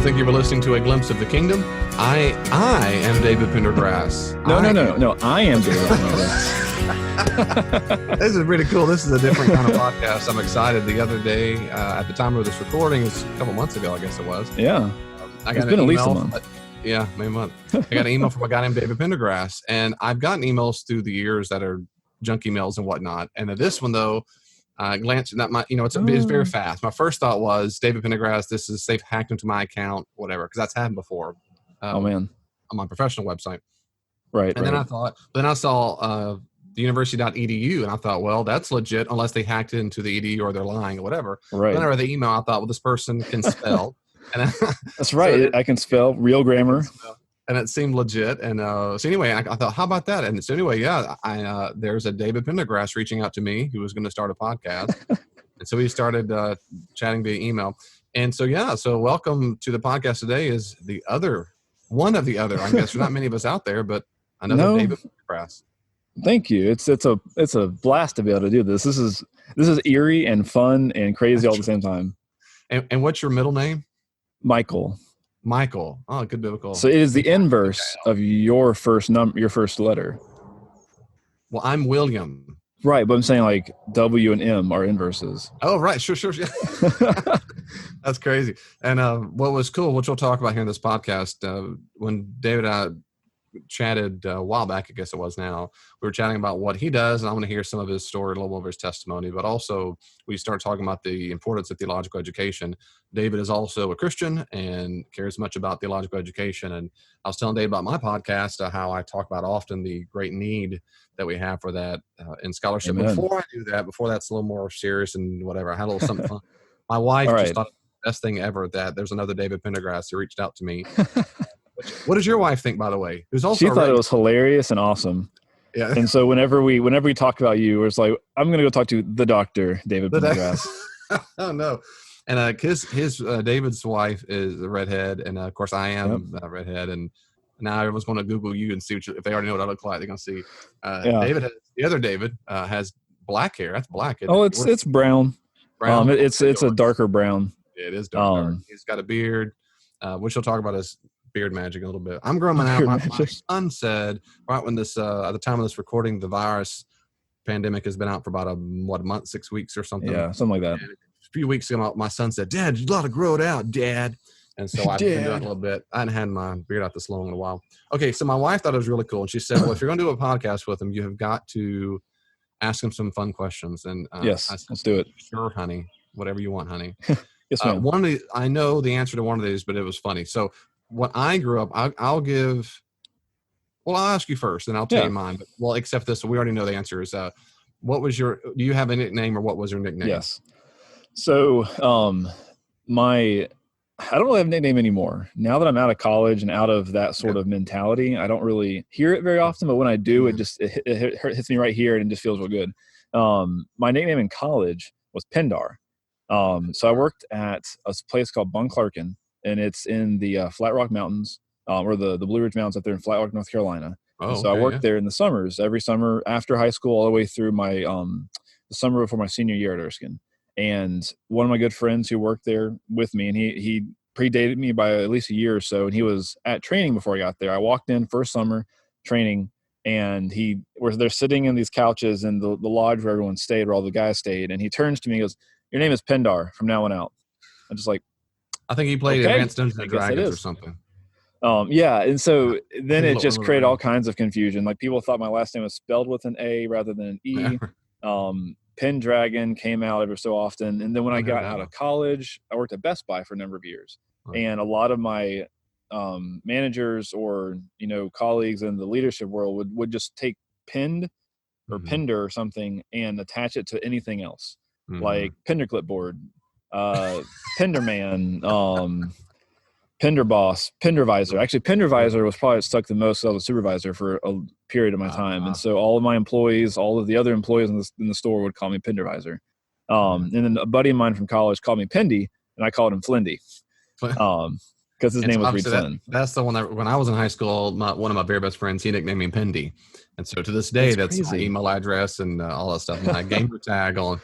thank you for listening to A Glimpse of the Kingdom. I am David Pendergrass. No. I am David Pendergrass. This is really cool. This is a different kind of podcast. I'm excited. The other day, at the time of this recording, it's a couple months ago, I guess it was. Yeah. I got it's been at least a month. Yeah, maybe a month. I got an email from a guy named David Pendergrass, and I've gotten emails through the years that are junk emails and whatnot. And this one, though, glancing at my, it's very fast. My first thought was David Pendergrass. They've hacked into my account, whatever, because that's happened before. On my professional website, right? And then I saw the university.edu, and I thought, well, that's legit unless they hacked into the edu or they're lying or whatever. Right. Then I read the email. I thought, well, this person can spell. And that's right. I can spell real grammar. And it seemed legit. And so anyway, I thought, how about that? And so anyway, there's a David Pendergrass reaching out to me who was going to start a podcast. And so we started chatting via email. And so, so welcome to the podcast today is one of the other, I guess there's not many of us out there, but another David Pendergrass. Thank you. It's a blast to be able to do this. This is eerie and fun and crazy all at the same time. And what's your middle name? Michael. Oh, good biblical. So it is the inverse of your first letter. Well, I'm William. Right, but I'm saying like W and M are inverses. Oh, right. Sure. That's crazy. And what was cool, which we'll talk about here in this podcast, when David and I chatted a while back, I guess it was now, we were chatting about what he does, and I want to hear some of his story, a little of his testimony, but also we started talking about the importance of theological education. David is also a Christian and cares much about theological education, and I was telling David about my podcast, how I talk about often the great need that we have for that in scholarship. Amen. Before that's a little more serious and whatever, I had a little something fun. My wife just thought the best thing ever that there's another David Pendergrass who reached out to me. What does your wife think, by the way? She thought it was hilarious and awesome. Yeah. And so whenever we talk about you, it's like, I'm going to go talk to the doctor, David Pendergrass. Oh, no. And David's wife is a redhead. And of course I am a redhead. And now everyone's going to Google you and see if they already know what I look like. They're going to see the other David has black hair. That's black. It's brown. Brown. It's a darker brown. Yeah, it is dark. He's got a beard, which we'll talk about his beard magic a little bit. I'm growing out. My son said right when this at the time of this recording, the virus pandemic has been out for about a month, 6 weeks or something. Yeah, something like that. And a few weeks ago, my son said, "Dad, you got to grow it out, Dad." And so I've been doing it a little bit. I hadn't had my beard out this long in a while. Okay, so my wife thought it was really cool, and she said, "Well, if you're going to do a podcast with him, you have got to ask him some fun questions." And yes, I said, let's do it. Sure, honey. Whatever you want, honey. Yes, ma'am. I know the answer to one of these, but it was funny. So when I grew up, I'll ask you first, and I'll tell you mine. But, except this, we already know the answer is, do you have a nickname, or what was your nickname? Yes. So, I don't really have a nickname anymore. Now that I'm out of college and out of that sort of mentality, I don't really hear it very often, but when I do, it hits me right here and it just feels real good. My nickname in college was Pendar. So I worked at a place called Bunclarkin, and it's in the Flat Rock Mountains, or the Blue Ridge Mountains up there in Flat Rock, North Carolina. I worked there in the summers, every summer after high school, all the way through my the summer before my senior year at Erskine. And one of my good friends who worked there with me, and he predated me by at least a year or so, and he was at training before I got there. I walked in first summer training, and they're sitting in these couches in the lodge where everyone stayed, where all the guys stayed, and he turns to me and goes, "Your name is Pendar from now on out." I'm just like, I think he played Advanced Dungeons and Dragons or something. And so then it just created all kinds of confusion. Like, people thought my last name was spelled with an A rather than an E. Pendragon came out every so often. And then when I got out of college, I worked at Best Buy for a number of years. And a lot of my managers or, colleagues in the leadership world would just take Pinned or Pender or something and attach it to anything else, like Pender Clipboard, Penderman, Pender Boss, Pendervisor. Actually, Pendervisor was probably stuck the most as a supervisor for a period of my time. And so all of my employees, all of the other employees in the store would call me Pendervisor. And then a buddy of mine from college called me Pendy, and I called him Flindy. Because his name was Reed Flynn. That's the one that when I was in high school, one of my very best friends, he nicknamed me Pendy. And so to this day, that's my email address and all that stuff. My gamer tag on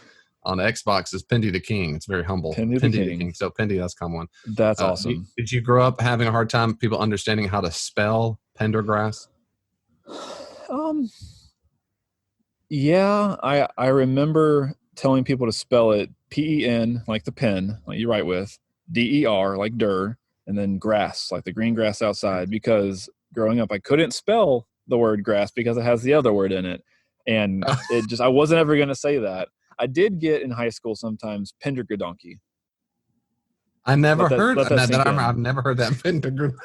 on Xbox is Pendy the King. It's very humble. Pendy the King. So Pendy, that's a common one. That's awesome. Did you grow up having a hard time people understanding how to spell Pendergrass? Yeah, I remember telling people to spell it Pen, like the pen, like you write with, Der, like der, and then grass, like the green grass outside, because growing up I couldn't spell the word grass because it has the other word in it. And I wasn't ever going to say that. I did get in high school sometimes Pendergradonkey. I never heard that. I've never heard that Pendergrass.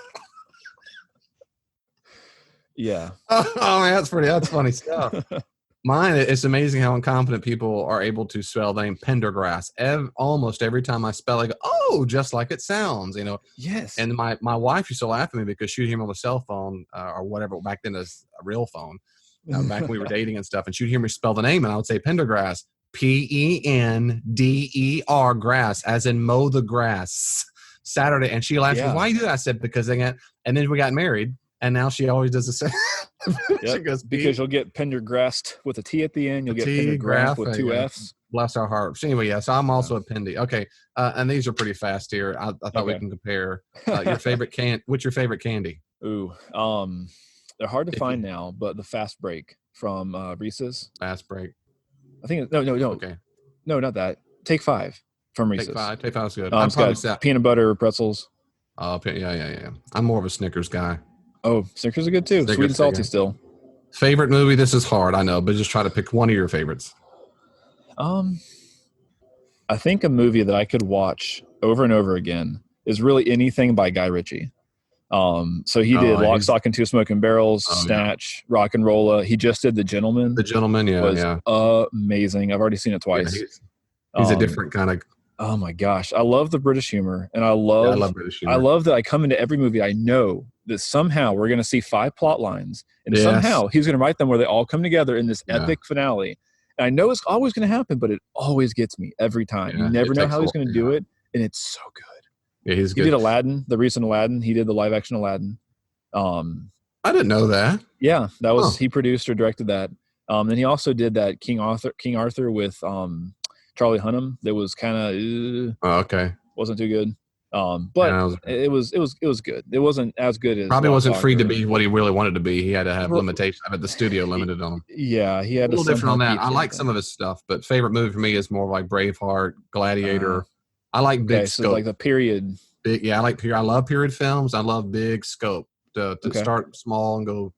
Yeah. Oh man, that's funny stuff. Mine, it's amazing how incompetent people are able to spell the name Pendergrass. Almost every time I spell, I go, oh, just like it sounds, Yes. And my wife used to laugh at me because she'd hear me on the cell phone or whatever, back then it was a real phone, back when we were dating and stuff, and she'd hear me spell the name, and I would say Pendergrass, Pender, grass, as in mow the grass, Saturday. And she laughed, why you do that? I said, because they got, and then we got married. And now she always does the same. She goes, because you'll get Pendergrassed with a T at the end. You'll get Pendergrass with 2 Fs. Bless our hearts. So anyway, so I'm also a Pendy. Okay, and these are pretty fast here. I thought we can compare. Your favorite what's your favorite candy? Ooh, they're hard to find now, but the Fast Break from Reese's. Fast Break. I think no. Okay. No, not that. Take 5 from Reese's. Take 5 is good. I'm probably peanut butter pretzels. Yeah. I'm more of a Snickers guy. Oh, Snickers are good too. Sweet and salty still. Favorite movie? This is hard, I know, but just try to pick one of your favorites. I think a movie that I could watch over and over again is really anything by Guy Ritchie. So he did Lock, Stock, and Two Smoking Barrels, Snatch, Rock and Rolla. He just did The Gentleman. The Gentleman, was amazing. I've already seen it twice. Yeah, he's a different kind of. Oh my gosh, I love the British humor, and I love British humor. I love that I come into every movie. I know that somehow we're going to see 5 plot lines, and somehow he's going to write them where they all come together in this epic finale. And I know it's always going to happen, but it always gets me every time. You never know how he's going to do it, and it's so good. Yeah, he's good. He did Aladdin, the recent Aladdin. He did the live action Aladdin. I didn't know that. Yeah, that was he produced or directed that. Then he also did that King Arthur with Charlie Hunnam. That was kind of wasn't too good. But it was good. It wasn't as good as probably wasn't free to be what he really wanted to be. He had to have limitations. I bet the studio limited on him. Yeah, he had a little different on that. I like some of his stuff, but favorite movie for me is more like Braveheart, Gladiator. I like big scope, so like the period. I like period. I love period films. I love big scope to start small and go.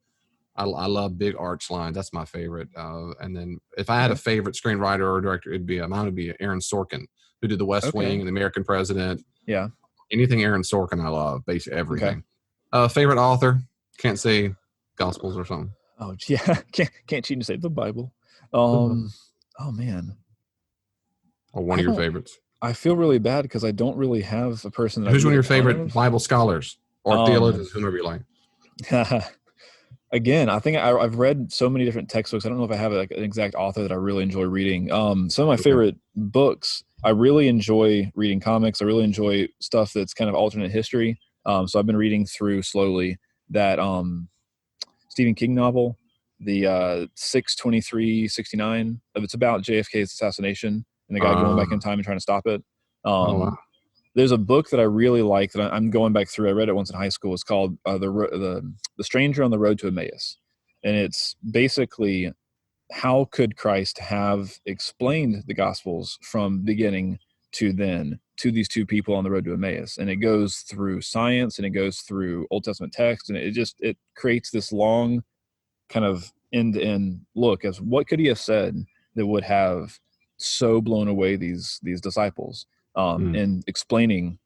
I love big arch lines. That's my favorite. And then if I had a favorite screenwriter or director, mine would be Aaron Sorkin, who did The West Wing and The American President. Yeah. Anything Aaron Sorkin I love, basically everything. Favorite author? Can't say Gospels or something. Oh yeah, can't cheat and say the Bible. Oh man. Or one of your favorites. I feel really bad because I don't really have a person. Who's one of your favorite Bible scholars or theologians, whomever you like? Again, I think I've read so many different textbooks. I don't know if I have an exact author that I really enjoy reading. Some of my favorite books, I really enjoy reading comics. I really enjoy stuff that's kind of alternate history. So I've been reading through slowly that Stephen King novel, the 6/23/69. It's about JFK's assassination and the guy going back in time and trying to stop it. There's a book that I really like that I'm going back through. I read it once in high school. It's called The Stranger on the Road to Emmaus. And it's basically how could Christ have explained the Gospels from beginning to then to these two people on the road to Emmaus. And it goes through science and it goes through Old Testament text. And it creates this long kind of end-to-end look as what could he have said that would have so blown away these disciples. And explaining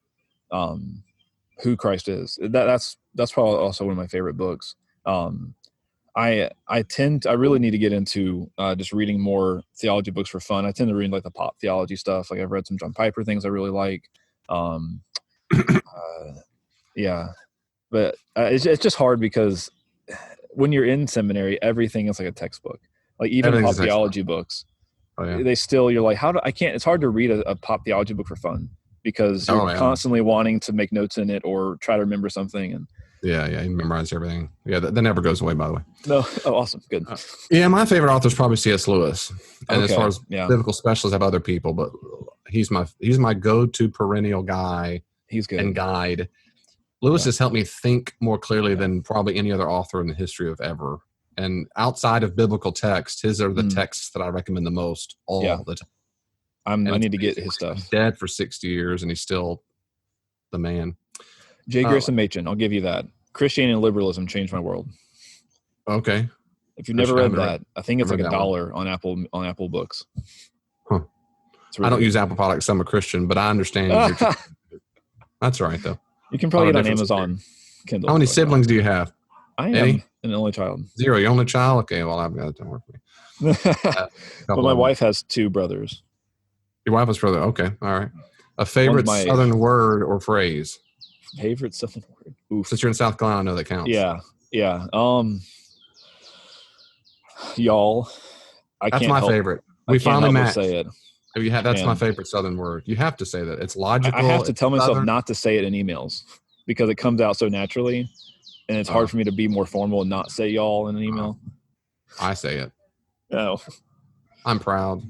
who Christ is. That's probably also one of my favorite books. I really need to get into just reading more theology books for fun. I tend to read like the pop theology stuff. Like I've read some John Piper things I really like. But it's just hard because when you're in seminary, everything is like a textbook. Like even pop theology books. They still, you're like, it's hard to read a pop theology book for fun because you're constantly wanting to make notes in it or try to remember something. And Yeah. He memorized everything. Yeah, that never goes away, by the way. No. Oh, awesome. Good. Yeah, my favorite author is probably C.S. Lewis. And as far as biblical specialists, I have other people, but he's my go-to perennial guy He's good. and guide. Lewis has helped me think more clearly than probably any other author in the history of ever. And outside of biblical text, his are the texts that I recommend the most all the time. I need to get his stuff. He's dead for 60 years, and he's still the man. J. Grierson Machen, I'll give you that. Christianity and liberalism changed my world. Okay. If you've never read that, I think it's like $1 on Apple Books. Huh. Really I don't use Apple products. I'm a Christian, but I understand. That's all right, though. You can probably get it on Amazon Kindle. How many siblings do you have? I am an only child. 0. You're only child? Okay, well, I've got it. Don't work for me. But my wife has 2 brothers. Your wife has brother. Okay, all right. A favorite Southern word or phrase? Favorite Southern word? Oof. Since you're in South Carolina, I know that counts. Yeah. Y'all. That's my favorite. We finally matched. Say it. That's my favorite Southern word. You have to say that. It's logical. I have to tell myself not to say it in emails because it comes out so naturally, and it's hard for me to be more formal and not say y'all in an email. I say it. Oh. I'm proud.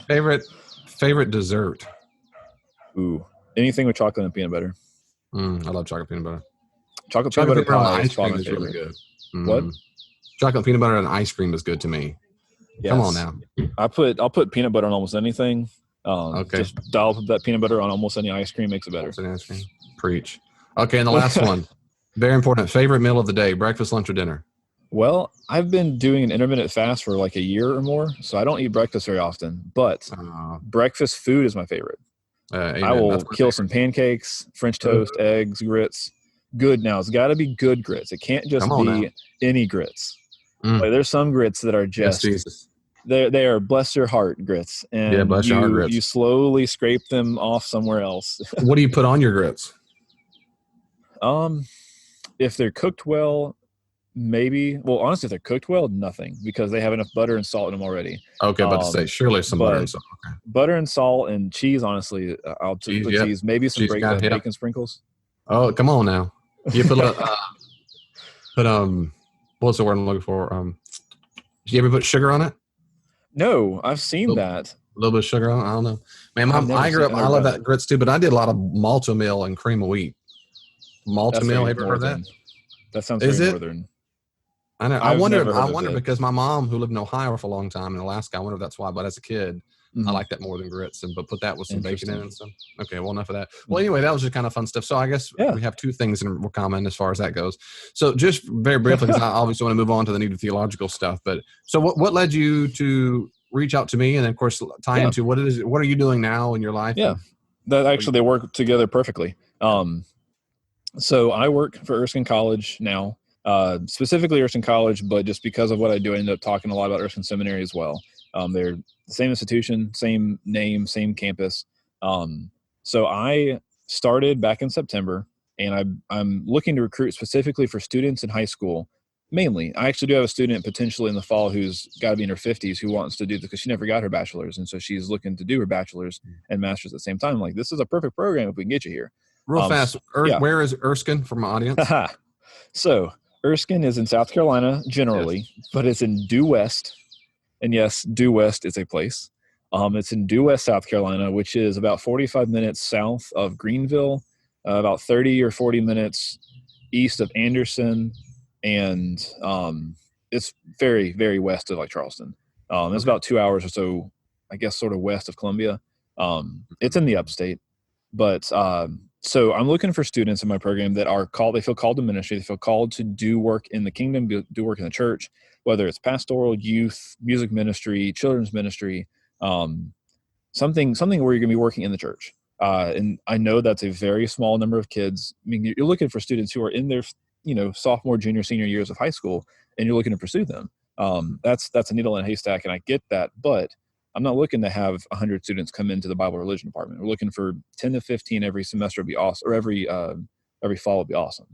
Favorite dessert? Ooh. Anything with chocolate and peanut butter. I love chocolate peanut butter. Chocolate peanut butter pie ice cream is really good. What? Chocolate peanut butter and ice cream is good to me. Yes. Come on now. I'll put peanut butter on almost anything. Okay. Just dial up that peanut butter on almost any ice cream makes it better. Ice cream. Preach. Okay, and the last one. Very important. Favorite meal of the day, breakfast, lunch, or dinner? Well, I've been doing an intermittent fast for like a year or more, so I don't eat breakfast very often. But breakfast food is my favorite. I will kill some pancakes, French toast, eggs, grits. Good now. It's got to be good grits. It can't just be any grits. Like, there's some grits that are just they are bless your heart grits, and bless your heart grits. You slowly scrape them off somewhere else. What do you put on your grits? If they're cooked well, maybe. Well, honestly, if they're cooked well, nothing, because they have enough butter and salt in them already. Okay, about to say surely some butter and salt. Okay. Butter and salt and cheese. Honestly, I'll put cheese. Maybe some bacon sprinkles. Oh, come on now! You put what's the word I'm looking for? Did you ever put sugar on it? No, I've seen that. A little bit of sugar on it. I don't know. Man, I grew up. I love that grits too, but I did a lot of malto meal and cream of wheat. Malto meal. Have you ever heard that? That sounds very northern. I know. I wonder because my mom, who lived in Ohio for a long time, in Alaska, I wonder if that's why. But as a kid, I like that more than grits, but put that with some bacon in it and stuff. Okay, well, enough of that. Well, anyway, that was just kind of fun stuff. So I guess we have 2 things in common as far as that goes. So just very briefly, because I obviously want to move on to the needed theological stuff. But so what led you to reach out to me, and then of course tie into what are you doing now in your life? Yeah, that actually they work together perfectly. So I work for Erskine College now. Specifically Erskine College, but just because of what I do, I end up talking a lot about Erskine Seminary as well. They're the same institution, same name, same campus. So I started back in September, and I'm looking to recruit specifically for students in high school. Mainly, I actually do have a student potentially in the fall who's got to be in her 50s who wants to do this because she never got her bachelor's, and so she's looking to do her bachelor's and master's at the same time. Like, this is a perfect program if we can get you here. Real fast, where is Erskine for my audience? So Erskine is in South Carolina generally, but it's in Due West. And yes, Due West is a place. It's in Due West, South Carolina, which is about 45 minutes south of Greenville, about 30 or 40 minutes east of Anderson, and it's very, very west of like Charleston. It's about 2 hours or so, I guess, sort of west of Columbia. It's in the upstate, but so I'm looking for students in my program that they feel called to ministry, they feel called to do work in the kingdom, do work in the church, whether it's pastoral, youth, music ministry, children's ministry, something where you're going to be working in the church. And I know that's a very small number of kids. I mean, you're looking for students who are in their, sophomore, junior, senior years of high school, and you're looking to pursue them. That's a needle in a haystack, and I get that, but I'm not looking to have 100 students come into the Bible religion department. We're looking for 10 to 15 every semester would be awesome, or every fall would be awesome.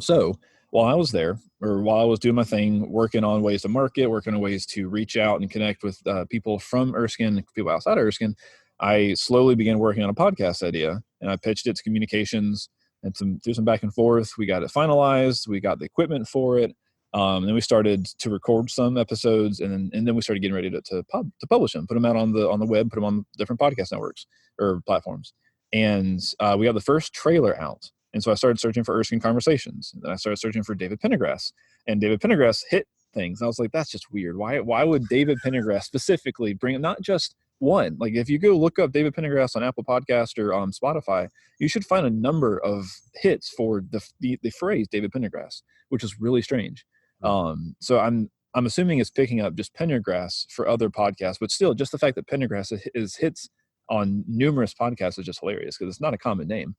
So while I was there, or while I was doing my thing, working on ways to market, working on ways to reach out and connect with people from Erskine, people outside of Erskine, I slowly began working on a podcast idea, and I pitched it to communications and through some back and forth, we got it finalized. We got the equipment for it. Then we started to record some episodes, and then we started getting ready to publish them, put them out on the web, put them on different podcast networks or platforms. And we got the first trailer out. And so I started searching for Erskine Conversations. And then I started searching for David Pendergrass. And David Pendergrass hit things. I was like, that's just weird. Why would David Pendergrass specifically bring not just one? Like, if you go look up David Pendergrass on Apple Podcast or on Spotify, you should find a number of hits for the phrase David Pendergrass, which is really strange. So I'm assuming it's picking up just Pendergrass for other podcasts, but still, just the fact that Pendergrass is hits on numerous podcasts is just hilarious because it's not a common name.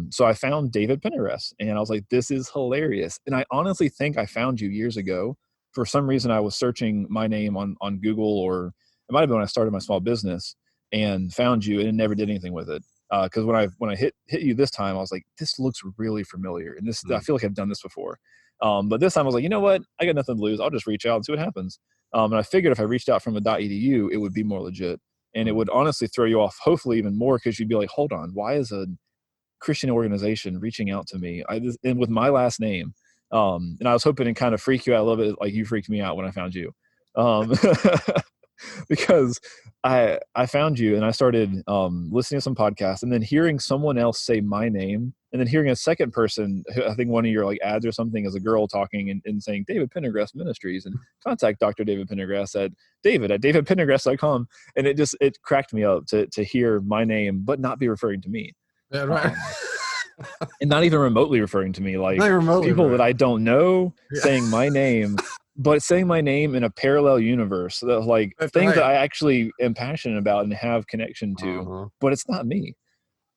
So I found David Pendergrass, and I was like, this is hilarious. And I honestly think I found you years ago. For some reason, I was searching my name on Google, or it might have been when I started my small business, and found you and never did anything with it. Because when I hit you this time, I was like, this looks really familiar, and I feel like I've done this before. But this time I was like, you know what? I got nothing to lose. I'll just reach out and see what happens. And I figured if I reached out from a .edu, it would be more legit, and it would honestly throw you off, hopefully even more, because you'd be like, hold on, why is a Christian organization reaching out to me and with my last name? And I was hoping to kind of freak you out a little bit, like you freaked me out when I found you. Because I found you and I started listening to some podcasts, and then hearing someone else say my name, and then hearing a second person, I think one of your like ads or something, as a girl talking and saying David Pendergrass Ministries, and contact Dr. David Pendergrass at david@davidpendergrass.com. And it cracked me up to hear my name, but not be referring to me. Yeah, right. And not even remotely referring to me, like people that I don't know saying my name, but saying my name in a parallel universe, that like things that I actually am passionate about and have connection to, but it's not me.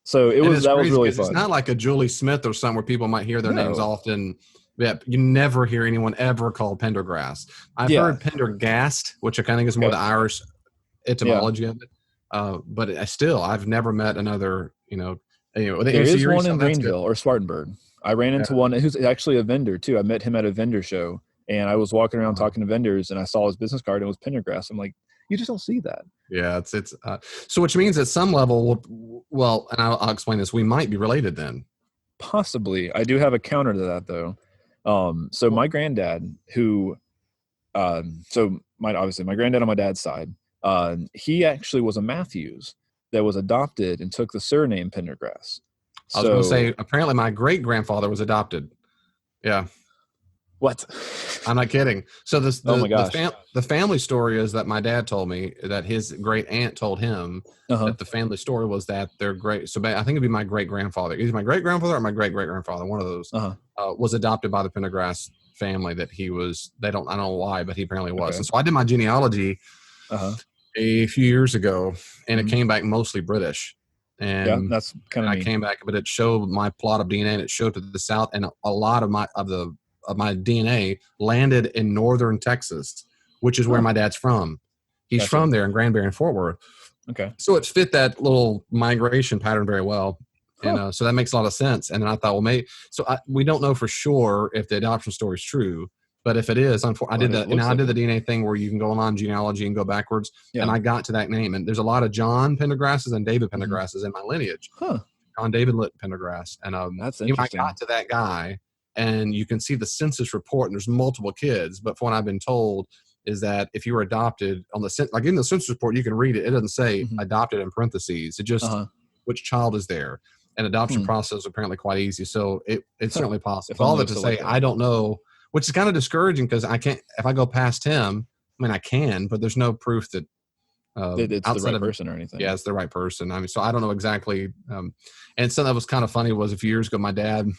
So that was really fun. It's not like a Julie Smith or something where people might hear their names often. Yeah, you never hear anyone ever called Pendergrass. I've heard Pendergast, which I kind of think is more the Irish etymology of it. But I've never met another, there is one in Greenville or Spartanburg. I ran into one who's actually a vendor too. I met him at a vendor show, and I was walking around talking to vendors, and I saw his business card, and it was Pendergrass. I'm like, you just don't see that. Yeah, it's so which means at some level, well, and I'll explain this. We might be related then. Possibly. I do have a counter to that though. So my granddad, who, my granddad on my dad's side, he actually was a Matthews that was adopted and took the surname Pendergrass. I was going to say, apparently my great grandfather was adopted. Yeah. What? I'm not kidding. So the family story is that my dad told me that his great aunt told him that the family story was that their great. So I think it'd be my great grandfather, either my great grandfather or my great great grandfather. One of those was adopted by the Pendergrass family. That he was. I don't know why, but he apparently was. Okay. And so I did my genealogy a few years ago, and it came back mostly British. And that's kind of. I came back, but it showed my plot of DNA, and it showed to the south, and a lot of my DNA landed in northern Texas, which is where my dad's from. He's from there in Granbury and Fort Worth. Okay. So it fit that little migration pattern very well. And so that makes a lot of sense. And then I thought, well, maybe, we don't know for sure if the adoption story is true, but if it is, I did the DNA thing where you can go on genealogy and go backwards. Yeah. And I got to that name, and there's a lot of John Pendergrasses and David Pendergrasses in my lineage. John David Pendergrass. And that's interesting. I got to that guy, and you can see the census report, and there's multiple kids. But from what I've been told is that if you were adopted on like in the census report, you can read it. It doesn't say adopted in parentheses. It just which child is there. And adoption process is apparently quite easy. So it's certainly possible. All that to say, I don't know, which is kind of discouraging because I can't, if I go past him, I mean, I can, but there's no proof that it's the right person or anything. Yeah, it's the right person. I mean, so I don't know exactly. And something that was kind of funny was a few years ago, my dad,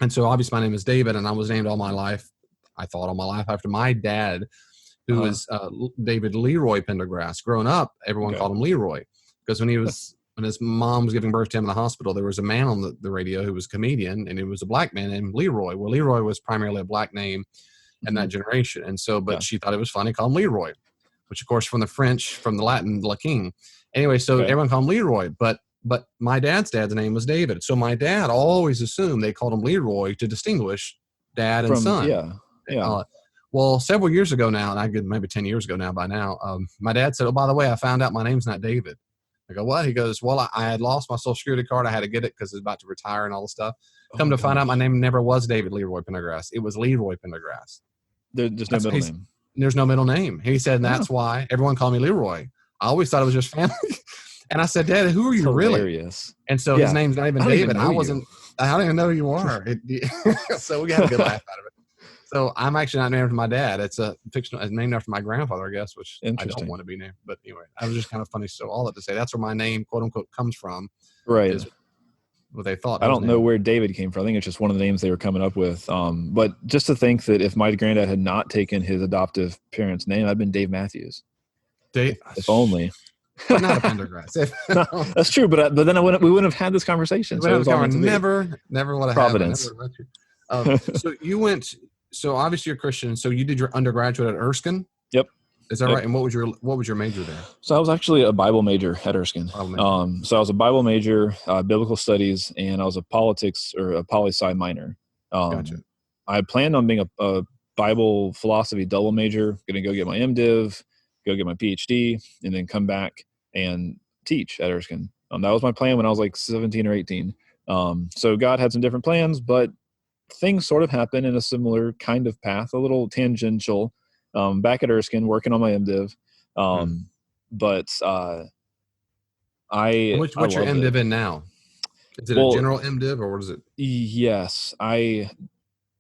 and so obviously my name is David, and I was named all my life. I thought all my life after my dad, who was David Leroy Pendergrass. Growing up, everyone called him Leroy because when his mom was giving birth to him in the hospital, there was a man on the radio who was a comedian, and it was a black man named Leroy. Well, Leroy was primarily a black name in that generation. And so, but she thought it was funny, called him Leroy, which of course from the French, from the Latin, Le King. Anyway, so everyone called him Leroy, but my dad's name was David. So my dad always assumed they called him Leroy to distinguish dad and son. Yeah. Well, several years ago now, and maybe 10 years ago now by now, my dad said, oh, by the way, I found out my name's not David. I go, what? He goes, well, I had lost my Social Security card. I had to get it because it's about to retire and all this stuff. Come to find out, my name never was David Leroy Pendergrass. It was Leroy Pendergrass. There's no middle name. There's no middle name. He said, and that's why everyone called me Leroy. I always thought it was just family. And I said, Dad, who are you really? And so his name's not even David. I don't even know who you are. So we got a good laugh out of it. So I'm actually not named after my dad. It's a fictional, it's named after my grandfather, I guess, which I don't want to be named. But anyway, I was just kind of funny. So all that to say, that's where my name, quote unquote, comes from. Right. Is what they thought. I don't know where David came from. I think it's just one of the names they were coming up with. But just to think that if my granddad had not taken his adoptive parents' name, I'd been Dave Matthews. If only. But not a Pendergrass. No, that's true, but then we wouldn't have had this conversation. So never would have Providence. So you went. So obviously you're Christian. So you did your undergraduate at Erskine. Yep. Is that right? And what was your major there? So I was actually a Bible major at Erskine. So I was a Bible major, biblical studies, and I was a politics or a poli-sci minor. Gotcha. I planned on being a Bible philosophy double major. Going to go get my MDiv, go get my PhD, and then come back and teach at Erskine. That was my plan when I was like 17 or 18. So God had some different plans, but things sort of happened in a similar kind of path, a little tangential. Back at Erskine, working on my MDiv. But what's your MDiv in now? Is it a general MDiv or what is it? Yes. I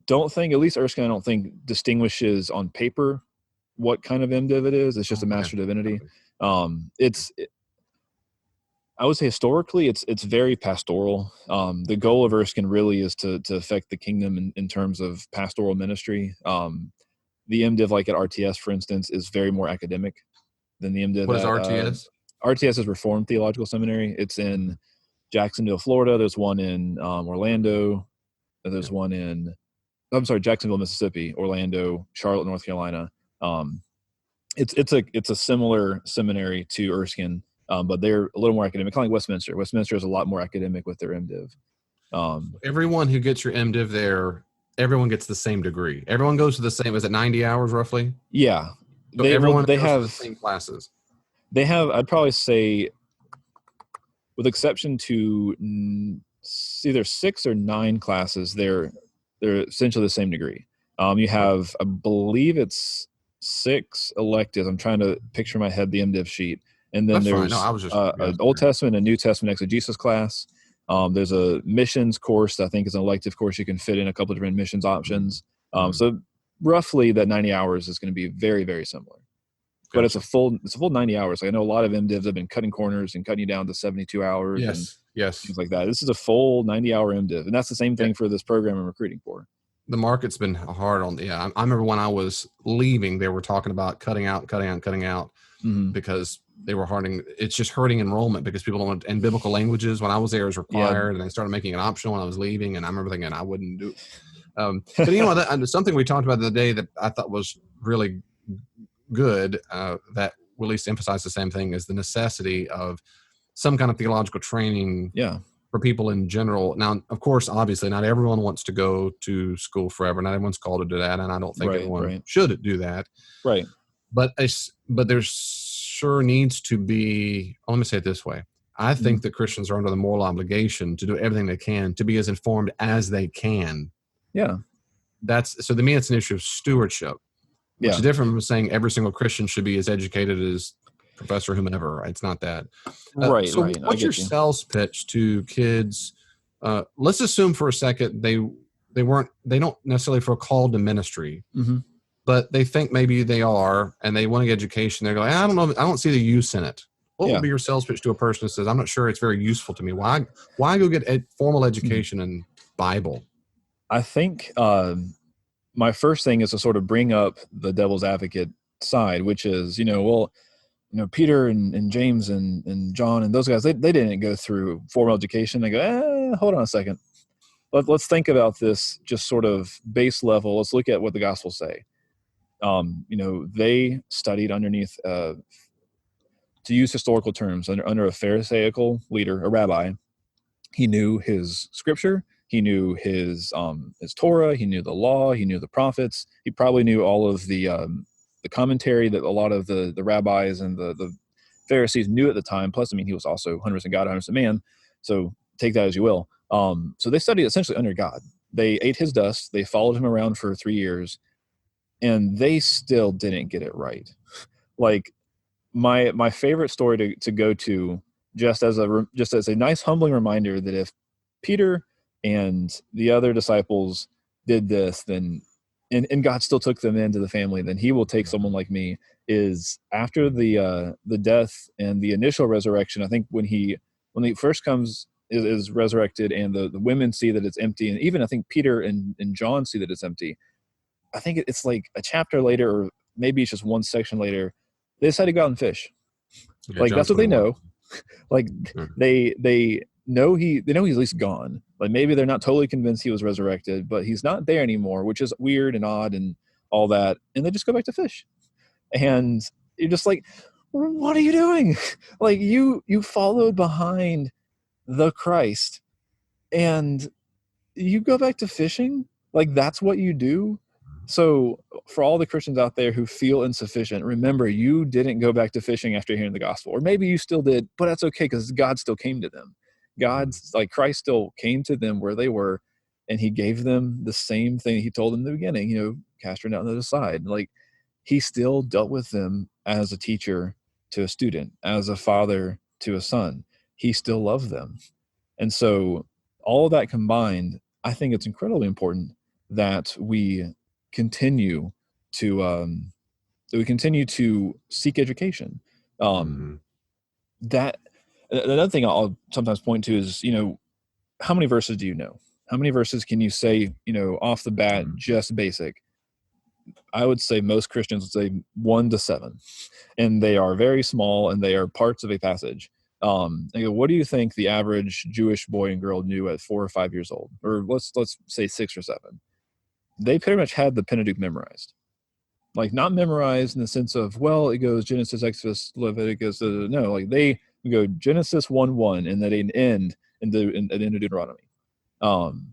don't think, at least Erskine, I don't think distinguishes on paper what kind of MDiv it is. It's just a Master Divinity. I would say historically it's very pastoral. The goal of Erskine really is to affect the kingdom in terms of pastoral ministry. The MDiv, like at RTS, for instance, is very more academic than the MDiv. What is RTS? RTS is Reformed Theological Seminary. It's in Jacksonville, Florida. There's one in Orlando. There's one in, Jacksonville, Mississippi, Orlando, Charlotte, North Carolina. It's a similar seminary to Erskine, but they're a little more academic, kind of like Westminster. Westminster is a lot more academic with their MDiv. Everyone who gets your MDiv there, everyone gets the same degree. Everyone goes to the same. Is it 90 hours roughly? Yeah. So everyone goes to the same classes. They have, I'd probably say, with exception to either 6 or 9 classes, they're essentially the same degree. You have, I believe it's 6 electives. I'm trying to picture in my head the MDiv sheet. And then there's an Old Testament and New Testament exegesis class. There's a missions course that I think is an elective course. You can fit in a couple of different missions options. So roughly that 90 hours is going to be very, very similar. Gotcha. But it's a full 90 hours. I know a lot of MDivs have been cutting corners and cutting you down to 72 hours and things like that. This is a full 90-hour MDiv. And that's the same thing for this program I'm recruiting for. The market's been hard on. I remember when I was leaving, they were talking about cutting out because they were hurting. It's just hurting enrollment because people don't want, and biblical languages when I was there is required and they started making it optional when I was leaving. And I remember thinking I wouldn't do it. But something we talked about the other day that I thought was really good, that will at least emphasize the same thing, is the necessity of some kind of theological training for people in general. Now, of course, obviously not everyone wants to go to school forever. Not everyone's called to do that. And I don't think everyone should do that. Right. But there's sure needs to be, let me say it this way. I think that Christians are under the moral obligation to do everything they can to be as informed as they can. Yeah. So to me, it's an issue of stewardship. Which is different from saying every single Christian should be as educated as Professor whomever. It's not that. So what's your sales pitch to kids? Let's assume for a second they don't necessarily feel called to ministry, but they think maybe they are, and they want to get education. They're going, I don't know, I don't see the use in it. What would be your sales pitch to a person who says, I'm not sure it's very useful to me? Why go get formal education in Bible? I think my first thing is to sort of bring up the devil's advocate side, which is, Peter and James and John and those guys, they didn't go through formal education. They go, hold on a second. Let's think about this just sort of base level. Let's look at what the Gospels say. They studied underneath, to use historical terms, under a Pharisaical leader, a rabbi. He knew his scripture. He knew his Torah. He knew the law. He knew the prophets. He probably knew all of the commentary that a lot of the rabbis and the Pharisees knew at the time. Plus, I mean, he was also 100% God, 100% man. So take that as you will. So they studied essentially under God. They ate his dust. They followed him around for 3 years, and they still didn't get it right. Like my favorite story to go to, just as a nice humbling reminder that if Peter and the other disciples did this, then and God still took them into the family, then he will take someone like me. Is after the death and the initial resurrection, I think when he first comes, is resurrected, and the women see that it's empty, and even I think Peter and John see that it's empty. I think it's like a chapter later, or maybe it's just one section later, they decide to go out and fish. Yeah, like John that's what 21. they know. Like they know he's at least gone. Like maybe they're not totally convinced he was resurrected, but he's not there anymore, which is weird and odd and all that. And they just go back to fish. And you're just like, what are you doing? Like you followed behind the Christ and you go back to fishing? Like that's what you do? So for all the Christians out there who feel insufficient, remember you didn't go back to fishing after hearing the gospel. Or maybe you still did, but that's okay because God still came to them. Christ still came to them where they were, and he gave them the same thing he told them in the beginning, cast her down to the side. Like he still dealt with them as a teacher to a student, as a father to a son. He still loved them. And so all of that combined, I think it's incredibly important that we continue to seek education. That another thing I'll sometimes point to is, how many verses do you know? How many verses can you say, off the bat, just basic? I would say most Christians would say 1 to 7, and they are very small and they are parts of a passage. They go, what do you think the average Jewish boy and girl knew at 4 or 5 years old? Or let's say 6 or 7. They pretty much had the Pentateuch memorized. Like not memorized in the sense of, well, it goes Genesis, Exodus, Leviticus. No, like they go Genesis 1:1 and then an end in Deuteronomy.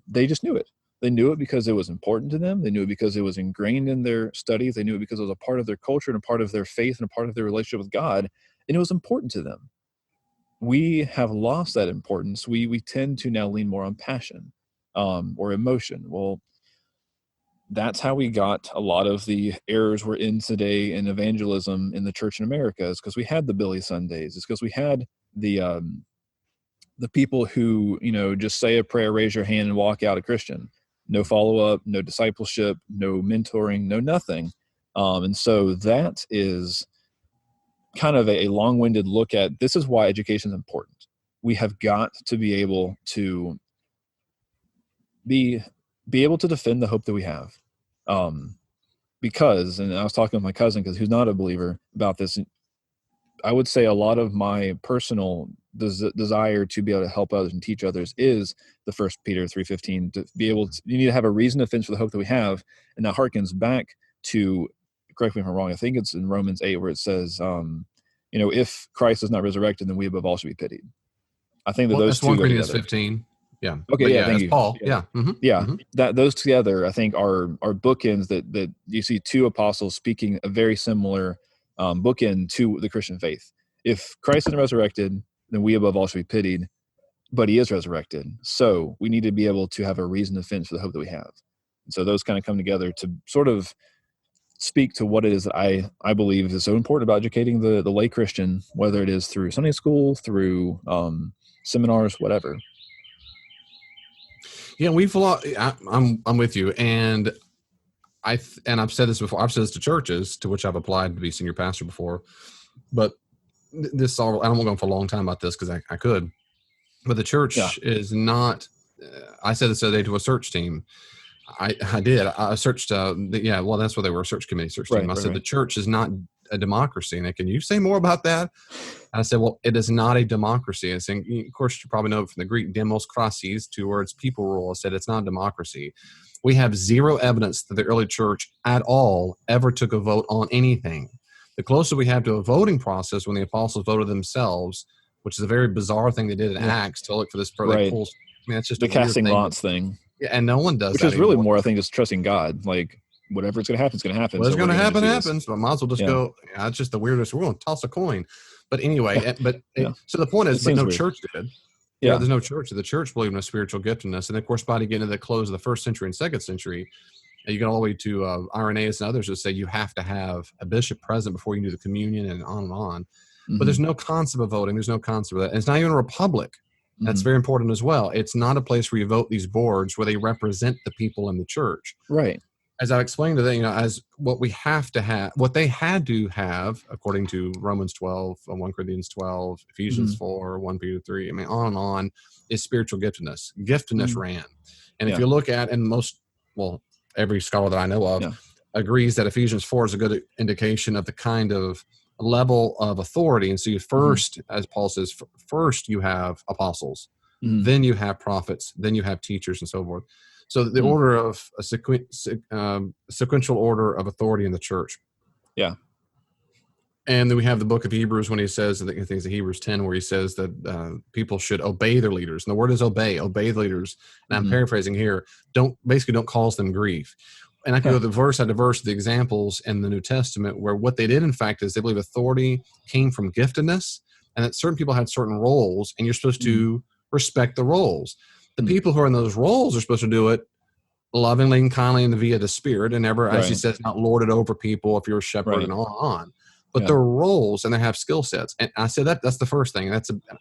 They just knew it. They knew it because it was important to them. They knew it because it was ingrained in their studies. They knew it because it was a part of their culture and a part of their faith and a part of their relationship with God. And it was important to them. We have lost that importance. We tend to now lean more on passion or emotion. Well, that's how we got a lot of the errors we're in today in evangelism in the church in America, is because we had the Billy Sundays. It's because we had the people who, just say a prayer, raise your hand, and walk out a Christian. No follow-up, no discipleship, no mentoring, no nothing. And so that is kind of a long-winded look at, this is why education is important. We have got to be able to be able to defend the hope that we have. Because, and I was talking with my cousin, because who's not a believer, about this, I would say a lot of my personal desire to be able to help others and teach others is the 1 Peter 3:15, to be able to, you need to have a reason to fence for the hope that we have. And that harkens back to, correct me if I'm wrong, I think it's in Romans 8 where it says, if Christ is not resurrected, then we above all should be pitied. I think that those two 1 go Corinthians together. 15. Yeah. Okay. But Yeah. Thank you. Paul. Yeah. Mm-hmm. That those together, I think, are bookends that you see two apostles speaking a very similar bookend to the Christian faith. If Christ is resurrected, then we above all should be pitied, but he is resurrected. So we need to be able to have a reason to fence for the hope that we have. And so those kind of come together to sort of speak to what it is that I believe is so important about educating the lay Christian, whether it is through Sunday school, through seminars, whatever. Yeah, I'm with you, and I've said this before. I've said this to churches to which I've applied to be senior pastor before, but this all, I don't want to go on for a long time about this because I could, but the church is not. I said this the other day to a search team. I did. I searched. Well, that's what they were, a search committee search team. I said the church is not a democracy. And can you say more about that? And I said, well, it is not a democracy. And saying, of course, you probably know it from the Greek demos krasis, 2 words, people rule. I said it's not a democracy. We have zero evidence that the early church at all ever took a vote on anything. The closer we have to a voting process when the apostles voted themselves, which is a very bizarre thing they did in Acts to look for this. Right. That's just the casting lots thing. Yeah, and no one does which that is really anymore. more, I think, just trusting God. Like, whatever's going to happen, it's going to happen. What's so going to happen happens, but I might as well just go, it's just the weirdest. We're going to toss a coin. But anyway, Yeah. so the point is, but no weird. church did. Yeah. There's no church. The church believed in a spiritual giftedness. And of course, by getting to the close of the 1st century and 2nd century, you get all the way to Irenaeus and others who say you have to have a bishop present before you do the communion and on and on. Mm-hmm. But there's no concept of voting. There's no concept of that. And it's not even a republic. That's very important as well. It's not a place where you vote these boards where they represent the people in the church. Right. As I explained to them, as what we have to have, what they had to have, according to Romans 12, 1 Corinthians 12, Ephesians 4, 1 Peter 3, on and on, is spiritual giftedness. Giftedness ran. And if you look at, and every scholar that I know of agrees that Ephesians 4 is a good indication of the kind of level of authority. And so you first, as Paul says, first you have apostles, then you have prophets, then you have teachers and so forth. So the order of a sequential order of authority in the church. Yeah. And then we have the book of Hebrews when he says, I think it's Hebrews 10, where he says that people should obey their leaders. And the word is obey the leaders. And I'm paraphrasing here. Don't cause them grief. And I can go to verse after verse, the examples in the New Testament where what they did, in fact, is they believe authority came from giftedness and that certain people had certain roles and you're supposed to respect the roles. The people who are in those roles are supposed to do it lovingly and kindly and via the Spirit and never, as he says, not lord it over people if you're a shepherd and on. But their roles and they have skill sets. And I said that's the first thing.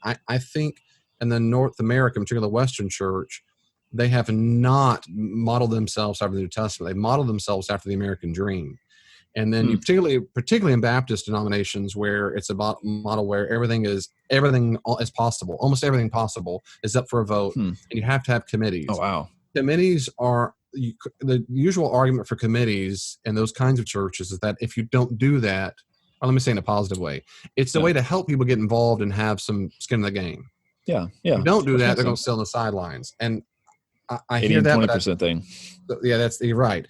I think in the North American, particularly the Western church, they have not modeled themselves after the New Testament. They modeled themselves after the American dream. And then you particularly in Baptist denominations where it's a model where everything is possible. Almost everything possible is up for a vote. And you have to have committees. Oh, wow. Committees are the usual argument for committees in those kinds of churches is that if you don't do that, or let me say in a positive way, it's a way to help people get involved and have some skin in the game. Yeah. If you don't do that, they're going to sit on the sidelines. And I hear that 20% thing. Yeah, you're right.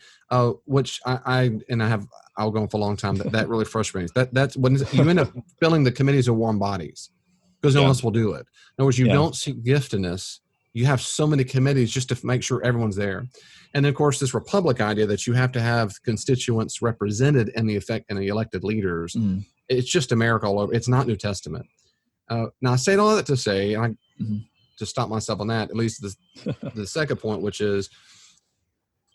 Which I'll go on for a long time. That really frustrates me. That's when you end up filling the committees of warm bodies because no one else will do it. In other words, you don't see giftedness. You have so many committees just to make sure everyone's there. And then, of course, this republic idea that you have to have constituents represented in the elected leaders. It's just America all over. It's not New Testament. Now, I say all that to say, and to stop myself on that, at least the second point, which is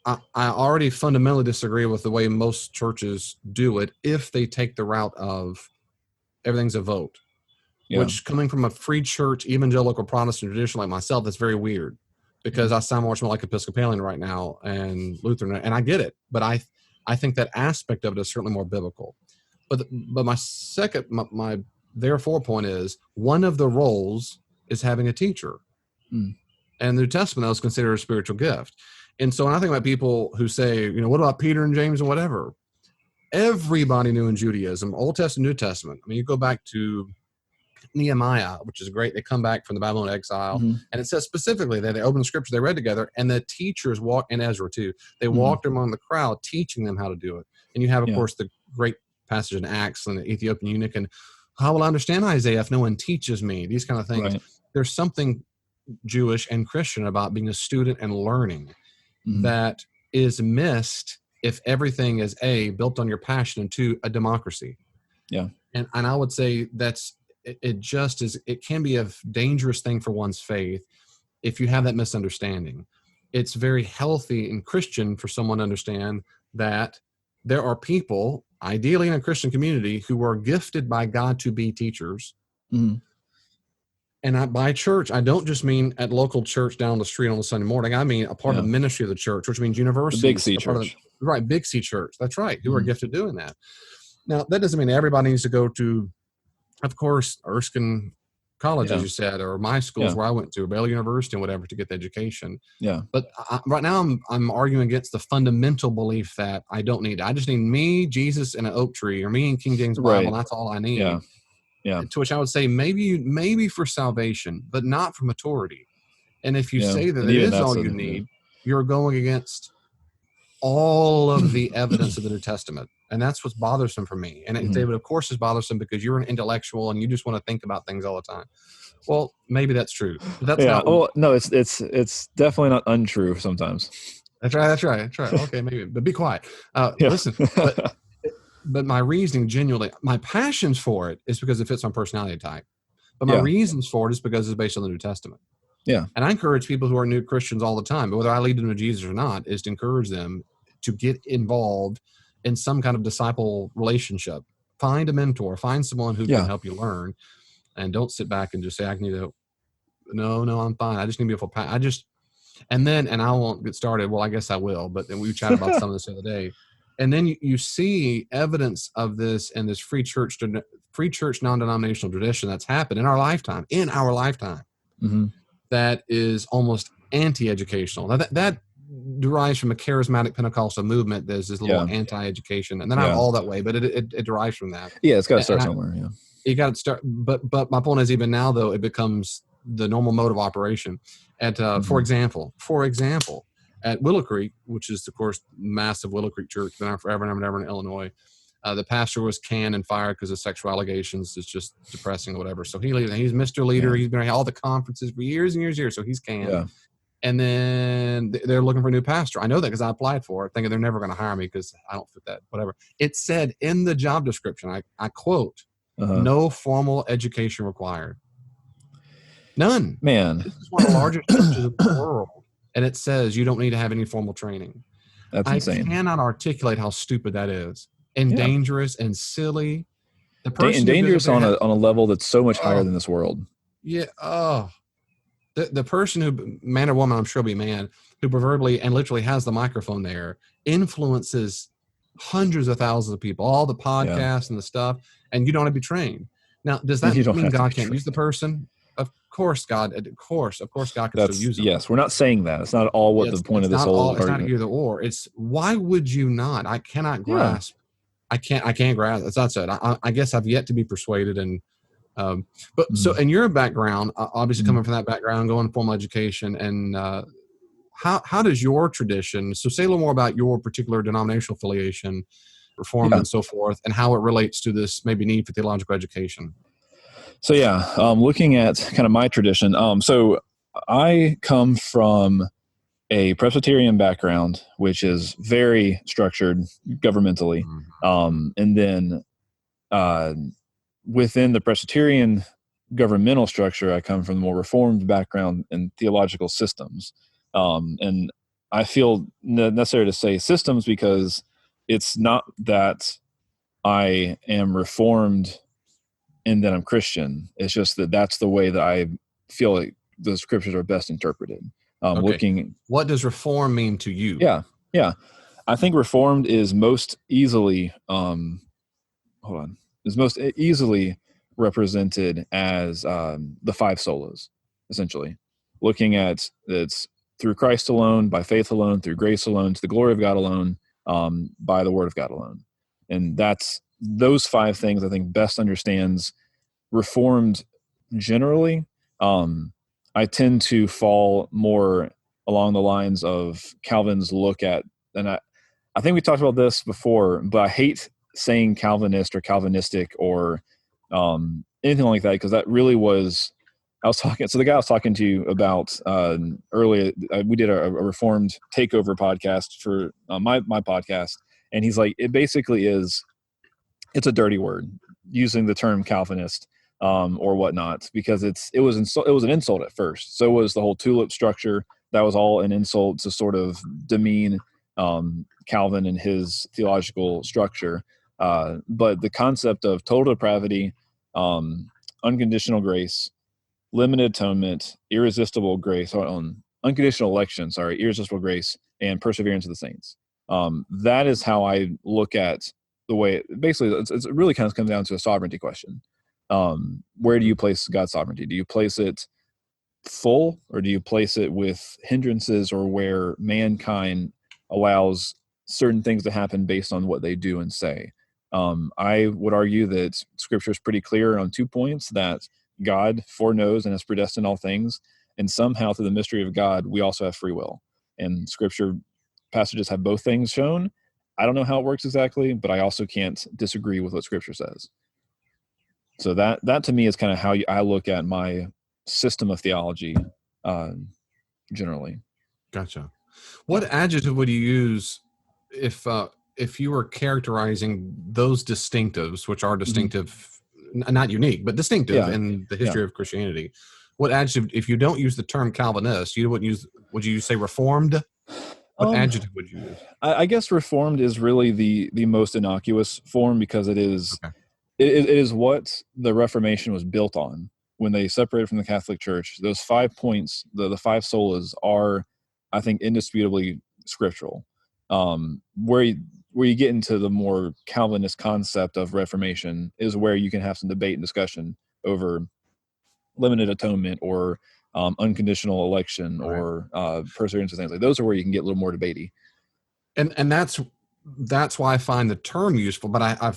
I already fundamentally disagree with the way most churches do it if they take the route of everything's a vote, which coming from a free church, evangelical Protestant tradition like myself, that's very weird because I sound much more like Episcopalian right now and Lutheran, and I get it, but I think that aspect of it is certainly more biblical. But my therefore point is one of the roles is having a teacher. And the New Testament is considered a spiritual gift. And so when I think about people who say, what about Peter and James and whatever? Everybody knew in Judaism, Old Testament, New Testament. I mean, you go back to Nehemiah, which is great. They come back from the Babylon exile. And it says specifically that they opened the scripture, they read together, and the teachers walked, and Ezra too, they walked among the crowd, teaching them how to do it. And you have, of course, the great passage in Acts and the Ethiopian eunuch, and how will I understand Isaiah if no one teaches me? These kind of things. Right. There's something Jewish and Christian about being a student and learning that is missed if everything is built on your passion, and two, a democracy. Yeah. And I would say it can be a dangerous thing for one's faith if you have that misunderstanding. It's very healthy and Christian for someone to understand that there are people, ideally in a Christian community, who are gifted by God to be teachers. And by church, I don't just mean at local church down the street on a Sunday morning. I mean a part of the ministry of the church, which means university. Big C church. Right, Big C church. That's right, who are gifted doing that. Now, that doesn't mean everybody needs to go to, of course, Erskine College, as you said, or my schools where I went to, or Baylor University and whatever, to get the education. Yeah. But right now, I'm arguing against the fundamental belief that I don't need it. I just need me, Jesus, and an oak tree, or me and King James Bible, and that's all I need. Yeah. Yeah. To which I would say maybe for salvation, but not for maturity. And if you say that it is all you need, you're going against all of the evidence of the New Testament. And that's what's bothersome for me. And David, of course, is bothersome because you're an intellectual and you just want to think about things all the time. Well, maybe that's true. But that's not. Well, no, it's definitely not untrue sometimes. That's right. Okay, maybe, but be quiet. Listen, but my reasoning, genuinely, my passions for it is because it fits my personality type. But my Yeah. reasons for it is because it's based on the New Testament. Yeah. And I encourage people who are new Christians all the time, but whether I lead them to Jesus or not, is to encourage them to get involved in some kind of disciple relationship. Find a mentor, find someone who can help you learn, and don't sit back and just say, I need to, no, I'm fine. I just need to be able to, and I won't get started. Well, I guess I will, but then we chatted about some of this the other day. And then you see evidence of this in this free church non-denominational tradition that's happened in our lifetime, Mm-hmm. that is almost anti-educational. Now that derives from a charismatic Pentecostal movement. There's this little anti-education, and they're not all that way, but it derives from that. Yeah, it's got to start somewhere. Yeah, you got to start. But my point is, even now though, it becomes the normal mode of operation. At for example, at Willow Creek, which is of course massive Willow Creek Church, been around forever and ever in Illinois. The pastor was canned and fired because of sexual allegations. It's just depressing or whatever. So he's Mr. Leader. He's been at all the conferences for years and years. So he's canned. Yeah. And then they're looking for a new pastor. I know that because I applied for it, thinking they're never going to hire me because I don't fit that, whatever. It said in the job description, I quote, no formal education required. None. Man. This is one of the largest churches in the world. And it says you don't need to have any formal training. That's insane. I cannot articulate how stupid that is. And dangerous and silly. The person dangerous on a level that's so much higher than this world. Yeah. The person who, man or woman, I'm sure will be man, who proverbially and literally has the microphone there, influences hundreds of thousands of people, all the podcasts and the stuff, and you don't have to be trained. Now, does that mean God can't use the person? Of course, God can still use them. Yes, we're not saying that. It's not all what the point of this whole argument. It's not either or. It's why would you not? I cannot grasp. I can't grasp. That's not said. I guess I've yet to be persuaded. And so in your background, obviously coming from that background, going to formal education, and how does your tradition? So say a little more about your particular denominational affiliation, Reformed and so forth, and how it relates to this maybe need for theological education. So looking at kind of my tradition. So I come from a Presbyterian background, which is very structured governmentally. And then within the Presbyterian governmental structure, I come from the more Reformed background in theological systems. And I feel necessary to say systems because it's not that I am Reformed and then I'm Christian. It's just that that's the way that I feel like the scriptures are best interpreted. What does reform mean to you? Yeah. I think reformed is most easily, represented as the five solas, essentially. Looking at it's through Christ alone, by faith alone, through grace alone, to the glory of God alone, by the word of God alone. And that's those five things I think best understands Reformed generally. I tend to fall more along the lines of Calvin's look at, and I think we talked about this before, but I hate saying Calvinist or Calvinistic or anything like that, because that really was, so the guy I was talking to you about earlier, we did a Reformed takeover podcast for my podcast, and he's like, it basically is, it's a dirty word, using the term Calvinist or whatnot, because it was an insult at first. So was the whole tulip structure. That was all an insult to sort of demean Calvin and his theological structure. But the concept of total depravity, unconditional grace, limited atonement, irresistible grace, unconditional election, irresistible grace, and perseverance of the saints. That is how I look at the way, basically, it really kind of comes down to a sovereignty question. Where do you place God's sovereignty? Do you place it full, or do you place it with hindrances, or where mankind allows certain things to happen based on what they do and say? I would argue that Scripture is pretty clear on 2 points, that God foreknows and has predestined all things, and somehow through the mystery of God, we also have free will. And Scripture passages have both things shown. I don't know how it works exactly, but I also can't disagree with what Scripture says. So that to me is kind of how I look at my system of theology generally. Gotcha. What adjective would you use if if you were characterizing those distinctives, which are distinctive, not unique, but distinctive in the history of Christianity, what adjective, if you don't use the term Calvinist, you wouldn't use, would you say Reformed? What adjective would you use? I guess Reformed is really the most innocuous form, because it is it is what the Reformation was built on. When they separated from the Catholic Church, those 5 points, the 5 solas, are, I think, indisputably scriptural. Where you get into the more Calvinist concept of Reformation is where you can have some debate and discussion over limited atonement or unconditional election or perseverance and things like those. Are where you can get a little more debatey. And that's why I find the term useful, but I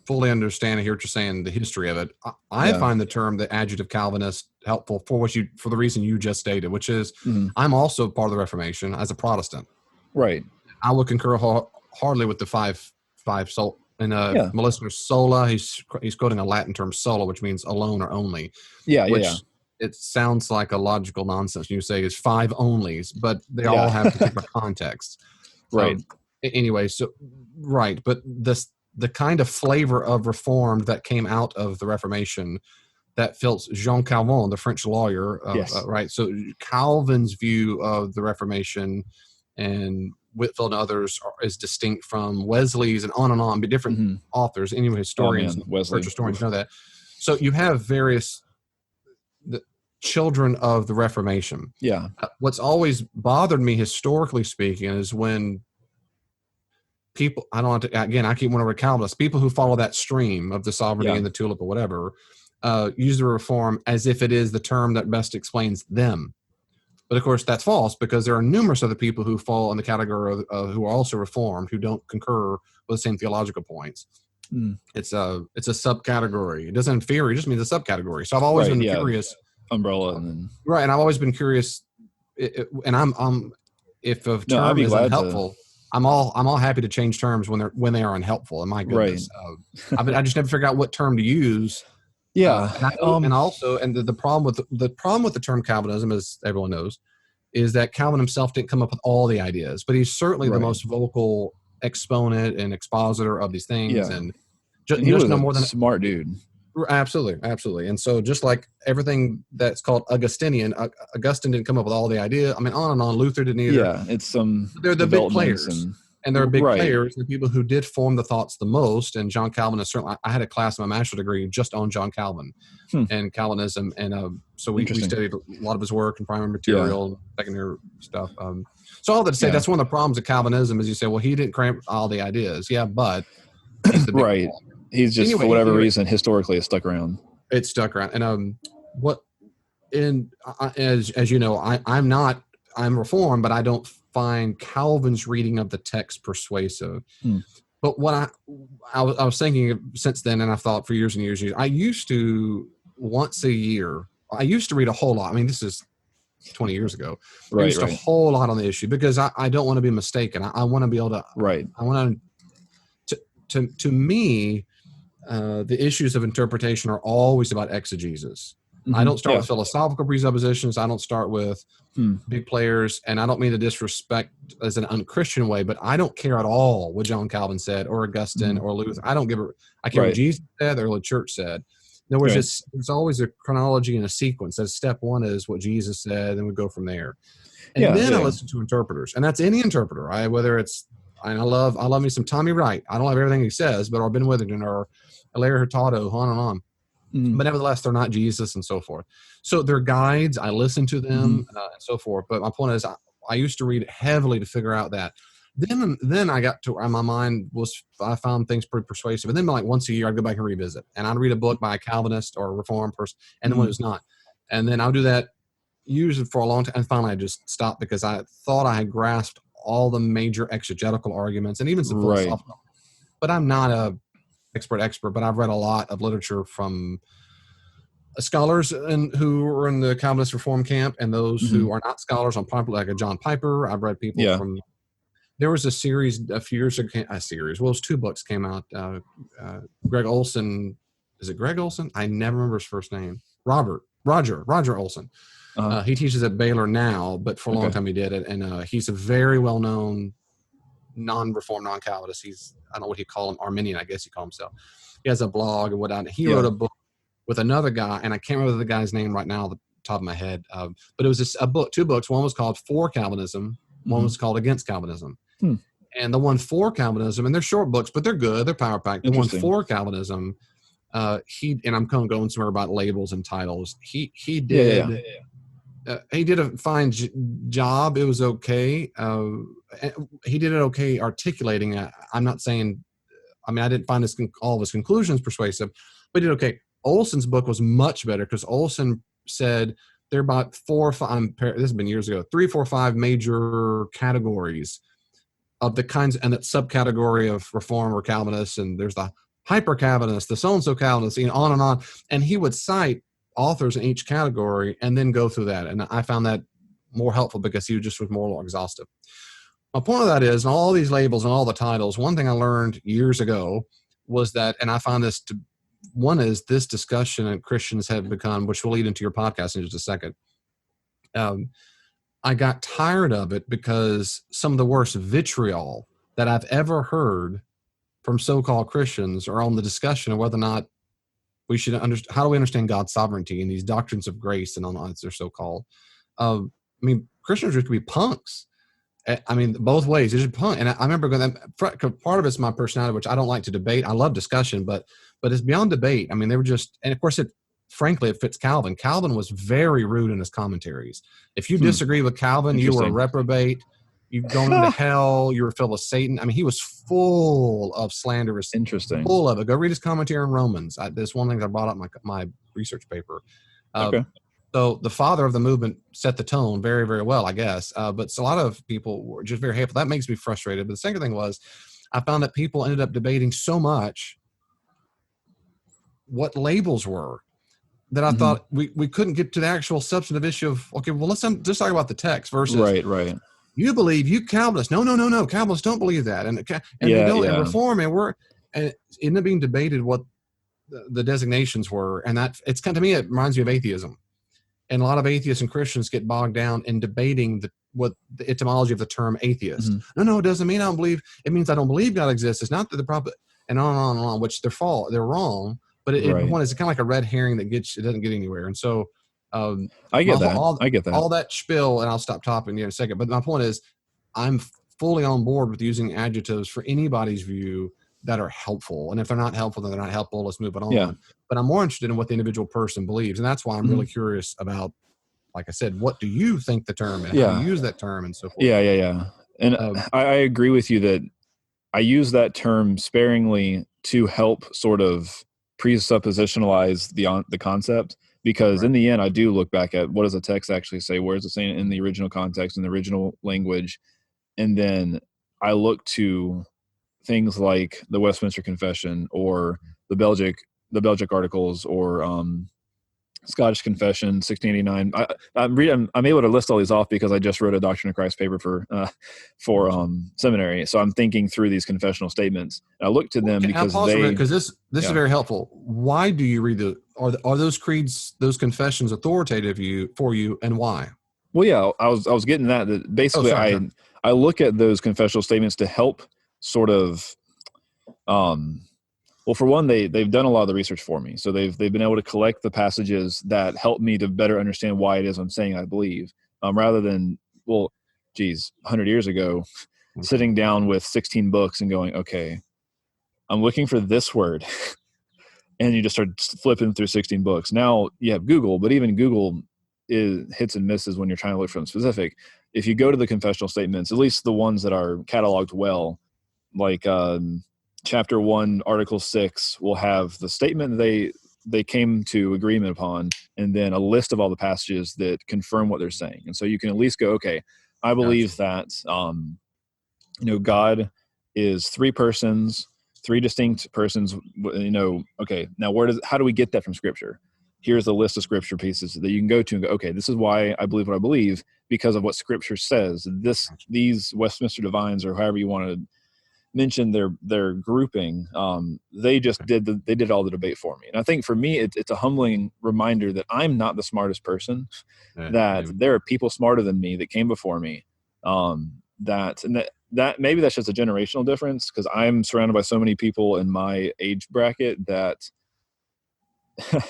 fully understand and hear what you're saying, the history of it. I find the term, the adjective Calvinist, helpful for the reason you just stated, which is I'm also part of the Reformation as a Protestant. Right. I would concur hardly with the five soul. And Melissa sola, he's quoting a Latin term sola, which means alone or only. It sounds like a logical nonsense. You say it's 5 onlys, but they all have particular context. Right. Anyway, but the kind of flavor of Reformed that came out of the Reformation that felt Jean Calvin, the French lawyer, right? So Calvin's view of the Reformation and Whitefield and others is distinct from Wesley's, and on, but different authors. Anyway, historians, church historians know that. So you have various the children of the Reformation. Yeah. What's always bothered me, historically speaking, is when people, I don't want to, again, I keep one over Calvinists, people who follow that stream of the sovereignty and the tulip or whatever, use the Reform as if it is the term that best explains them. But of course, that's false, because there are numerous other people who fall in the category of who are also Reformed, who don't concur with the same theological points. It's a subcategory. It doesn't inferior, it just means a subcategory. So I've always been curious. Umbrella. And then... Right. And I've always been curious. And I'm if a term is unhelpful, I'm all happy to change terms when they are unhelpful. And my goodness, I just never figure out what term to use. Yeah. And the problem with the term Calvinism, as everyone knows, is that Calvin himself didn't come up with all the ideas, but he's certainly the most vocal exponent and expositor of these things. And he was no more than a smart dude. Absolutely. And so just like everything that's called Augustinian, Augustine didn't come up with all the idea. I mean, on and on. Luther didn't either. Yeah, it's they're the big players. And there are big players, the people who did form the thoughts the most. And John Calvin is certainly, I had a class in my master's degree just on John Calvin and Calvinism. And so we studied a lot of his work and primary material, secondary stuff. So all that to say, that's one of the problems of Calvinism is you say, well, he didn't cramp all the ideas. Yeah, but he's the big ball. He's just, for whatever reason, historically has stuck around. It's stuck around. And as you know, I'm Reformed, but I don't find Calvin's reading of the text persuasive. But what I was thinking since then, and I've thought for years and years, I used to once a year, I used to read a whole lot. I mean, this is 20 years ago. I used a whole lot on the issue because I don't want to be mistaken. I want to be able to, I want to me, the issues of interpretation are always about exegesis. I don't start with philosophical presuppositions. I don't start with big players, and I don't mean to disrespect as an unchristian way, but I don't care at all what John Calvin said or Augustine or Luther. I don't give a, I care what Jesus said, the early church said. In other words, there's always a chronology and a sequence. As step one is what Jesus said, and we go from there. And then I listen to interpreters, and that's any interpreter. Whether it's, and I love me some Tommy Wright. I don't have everything he says, but or Ben Witherington or Larry Hurtado, on and on. But nevertheless, they're not Jesus and so forth. So they're guides. I listen to them and so forth. But my point is, I used to read heavily to figure out that. Then I got to, my mind was, I found things pretty persuasive. And then like once a year, I'd go back and revisit. And I'd read a book by a Calvinist or a Reformed person, and then when it was not. And then I'll do that usually for a long time. And finally, I just stopped because I thought I had grasped all the major exegetical arguments and even some philosophical. But I'm not a expert, but I've read a lot of literature from scholars who are in the Calvinist Reform camp and those who are not scholars on probably like a John Piper. I've read people from, there was a series a few years ago, well, it was 2 books came out. Greg Olson, is it Greg Olson? I never remember his first name. Roger Olson. He teaches at Baylor now, but for a long time he did it. And he's a very well-known non-Reformed, non-Calvinist. I don't know what he call him, Arminian, I guess he called himself. He has a blog and whatnot. He wrote a book with another guy, and I can't remember the guy's name right now, off the top of my head. But it was just two books. One was called For Calvinism. One was called Against Calvinism. And the one for Calvinism, and they're short books, but they're good. They're power packed. The one for Calvinism, and I'm kind of going somewhere about labels and titles. He did a fine job. It was okay. He did it okay articulating it. I'm not saying, I didn't find all of his conclusions persuasive, but he did okay. Olson's book was much better because Olson said there are about 4 or 5, this has been years ago, 3, 4, 5 major categories of the kinds, and that subcategory of Reform or Calvinist, and there's the hyper Calvinist, the so-and-so Calvinist, on and on. And he would cite authors in each category and then go through that. And I found that more helpful because he just was more exhaustive. My point of that is, in all these labels and all the titles, one thing I learned years ago was that, and I found one is this discussion that Christians have become, which will lead into your podcast in just a second. I got tired of it because some of the worst vitriol that I've ever heard from so-called Christians are on the discussion of whether or not we should understand, how do we understand God's sovereignty and these doctrines of grace and all that they're so-called. Christians used to be punks. Both ways. They're just punk. And I remember going, part of it's my personality, which I don't like to debate. I love discussion, but it's beyond debate. They were just, and of course frankly, it fits Calvin. Calvin was very rude in his commentaries. If you disagree with Calvin, you were a reprobate. You've gone into hell. You were filled with Satan. He was full of slanderous. Interesting. Full of it. Go read his commentary on Romans. There's one thing I brought up in my research paper. Okay. So the father of the movement set the tone very, very well, I guess. But a lot of people were just very hateful. That makes me frustrated. But the second thing was, I found that people ended up debating so much what labels were, that I thought we couldn't get to the actual substantive issue of, okay, well, let's just talk about the text versus right. You believe, you Calvinists. No. Calvinists don't believe that. And we don't, and Reform, and it ended up being debated what the designations were. And that to me, it reminds me of atheism. And a lot of atheists and Christians get bogged down in debating what the etymology of the term atheist. No, it doesn't mean I don't believe. It means I don't believe God exists. It's not that the prophet, and on and on, which they're wrong. But one is kind of like a red herring it doesn't get anywhere. And so I get that. All that spiel, and I'll stop talking in a second. But my point is, I'm fully on board with using adjectives for anybody's view that are helpful. And if they're not helpful, then they're not helpful. Let's move it on. Yeah. But I'm more interested in what the individual person believes. And that's why I'm really curious about, like I said, what do you think the term is? How do you use that term and so forth? Yeah. And I agree with you that I use that term sparingly to help sort of presuppositionalize the concept, because in the end, I do look back at what does the text actually say? Where is it saying in the original context, in the original language? And then I look to things like the Westminster Confession or the Belgic Articles or Scottish Confession, 1689. I'm able to list all these off because I just wrote a Doctrine of Christ paper for seminary. So I'm thinking through these confessional statements. And I look to them because this is very helpful. Why do you read are those creeds, those confessions authoritative for you, and why? Well, yeah, I was getting that basically I look at those confessional statements to help sort of well, for one, they've done a lot of the research for me. So they've been able to collect the passages that help me to better understand why it is I'm saying I believe, rather than, 100 years ago, sitting down with 16 books and going, okay, I'm looking for this word. And you just start flipping through 16 books. Now you have Google, but even Google hits and misses when you're trying to look for them specific. If you go to the confessional statements, at least the ones that are cataloged well, like Chapter 1, Article 6 will have the statement they came to agreement upon, and then a list of all the passages that confirm what they're saying. And so you can at least go, okay, I believe that God is three persons, three distinct persons. Okay, now how do we get that from Scripture? Here's a list of Scripture pieces that you can go to and go, okay, this is why I believe what I believe, because of what Scripture says. These Westminster Divines, or however you want to mention their grouping, they did all the debate for me. And I think for me, it's a humbling reminder that I'm not the smartest person, that there are people smarter than me that came before me, that that maybe that's just a generational difference, because I'm surrounded by so many people in my age bracket that they're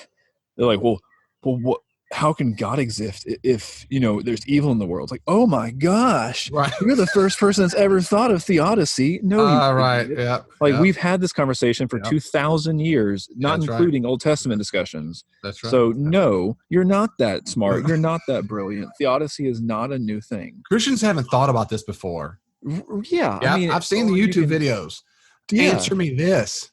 like, well, what? How can God exist if there's evil in the world? It's like, oh my gosh, Right. you're the first person that's ever thought of theodicy. No, you right. idiot. Yeah. Like we've had this conversation for Yep. 2,000 years, not That's right. including Old Testament discussions. That's right. So no, you're not that smart. You're not that brilliant. Theodicy is not a new thing. Christians haven't thought about this before. Yeah. I mean, I've seen the YouTube videos. Answer me this.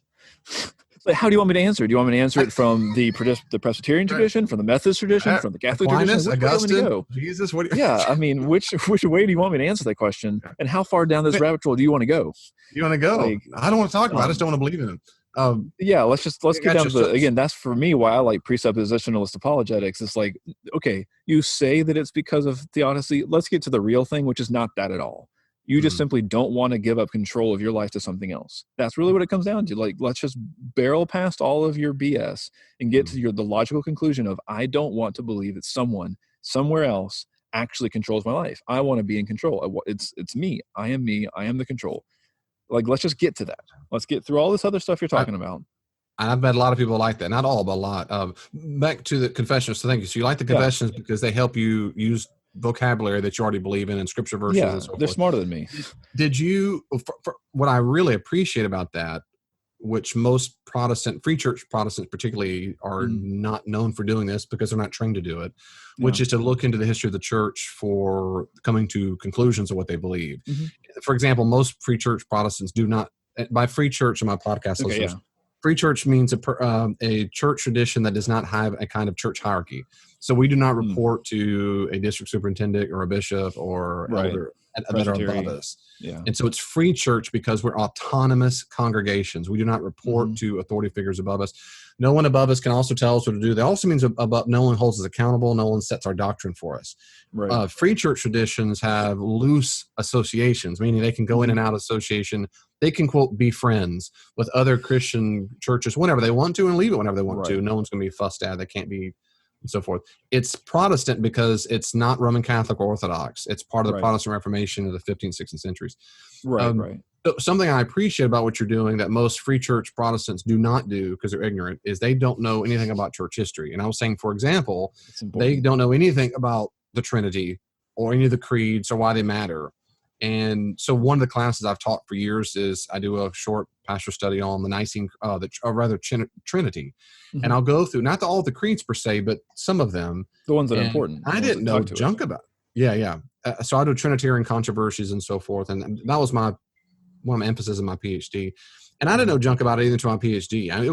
But how do you want me to answer? Do you want me to answer it from the Presbyterian tradition, from the Methodist tradition, from the Catholic Aquinas, tradition? Augustine, Jesus, what? Yeah, I mean, which way do you want me to answer that question? And how far down this rabbit hole do you want to go? You want to go? Like, I don't want to talk about it. I just don't want to believe in him. Yeah, let's get down to the, again, that's for me why I like presuppositionalist apologetics. It's like, okay, you say that it's because of theodicy. Let's get to the real thing, which is not that at all. You just simply don't want to give up control of your life to something else. That's really what it comes down to. Like, let's just barrel past all of your BS and get to the logical conclusion of, I don't want to believe that someone somewhere else actually controls my life. I want to be in control. It's me. I am me. I am the control. Like, let's just get to that. Let's get through all this other stuff you're talking about. I've met a lot of people like that. Not all, but a lot. Back to the confessions. So thank you. So you like the confessions because they help you use vocabulary that you already believe in and scripture verses and so forth. They're smarter than me. Did you, for what I really appreciate about that, which most free church Protestants particularly are not known for doing this because they're not trained to do it, which is to look into the history of the church for coming to conclusions of what they believe. For example, most free church Protestants do not, by free church in my podcast listeners, free church means a church tradition that does not have a kind of church hierarchy. So we do not report to a district superintendent or a bishop or elder that are above us. Yeah. And so it's free church because we're autonomous congregations. We do not report to authority figures above us. No one above us can also tell us what to do. That also means above, no one holds us accountable. No one sets our doctrine for us. Right. Free church traditions have loose associations, meaning they can go in and out of association. They can, quote, be friends with other Christian churches whenever they want to and leave it whenever they want to. No one's going to be fussed at. They can't be, and so forth. It's Protestant because it's not Roman Catholic or Orthodox. It's part of the Protestant Reformation of the 15th, 16th centuries. So something I appreciate about what you're doing that most free church Protestants do not do because they're ignorant is they don't know anything about church history. And I was saying, for example, they don't know anything about the Trinity or any of the creeds or why they matter. And so one of the classes I've taught for years is I do a short pastor study on the Nicene, Trinity. And I'll go through, not all the creeds per se, but some of them. The ones that are important. I didn't know junk about it. Yeah. So I do Trinitarian controversies and so forth. And that was one of my emphasis in my PhD. And I didn't know junk about it either until my PhD. I mean, it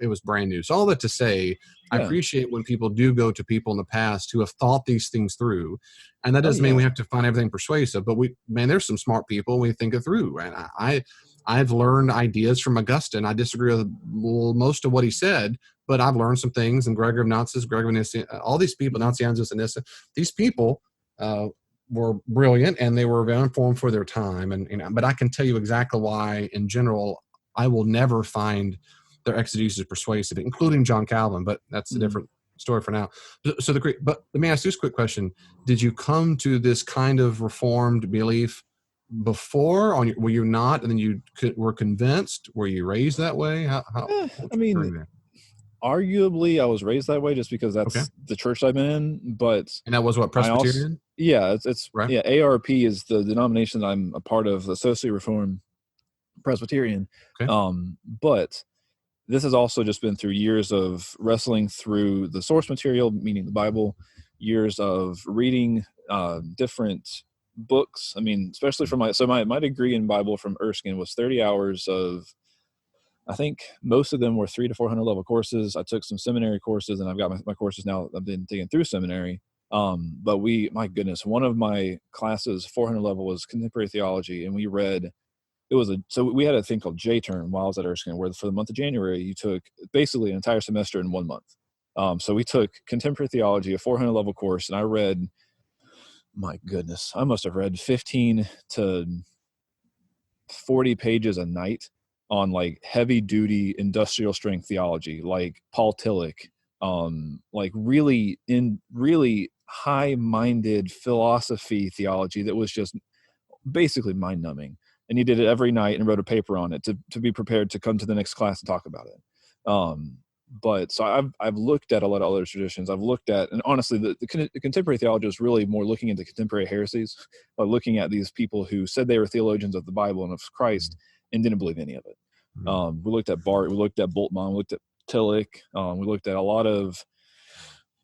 was brand new. So all that to say, I appreciate when people do go to people in the past who have thought these things through. And that doesn't mean we have to find everything persuasive, but there's some smart people. We think it through. And I've learned ideas from Augustine. I disagree with most of what he said, but I've learned some things. And Gregory of Nyssa, all these people, Nazianzus and Nyssa, these people were brilliant and they were very informed for their time. But I can tell you exactly why, in general, I will never find their exegesis persuasive, including John Calvin, but that's a different story for now. But let me ask you this quick question. Did you come to this kind of reformed belief before? Were you not, and then you were convinced? Were you raised that way? I mean, arguably I was raised that way just because that's the church I'm in, but... And that was what, Presbyterian? It's right. Yeah, ARP is the denomination that I'm a part of, the Associate Reformed Presbyterian. But this has also just been through years of wrestling through the source material, meaning the Bible, years of reading different books. I mean, especially for my degree in Bible from Erskine was 30 hours of, I think most of them were 300 to 400 level courses. I took some seminary courses and I've got my courses now. I've been taking through seminary. But my goodness, one of my classes, 400 level, was contemporary theology. And we read, so we had a thing called J-term while I was at Erskine, where for the month of January, you took basically an entire semester in 1 month. So we took contemporary theology, a 400 level course, and I read, my goodness, I must have read 15 to 40 pages a night on like heavy duty industrial strength theology, like Paul Tillich, like really high minded philosophy theology that was just basically mind numbing. And he did it every night and wrote a paper on it to be prepared to come to the next class and talk about it. But so I've looked at a lot of other traditions. I've looked at, and honestly, the contemporary theology is really more looking into contemporary heresies, like looking at these people who said they were theologians of the Bible and of Christ and didn't believe any of it. We looked at Barth, we looked at Bultmann, we looked at Tillich, we looked at a lot of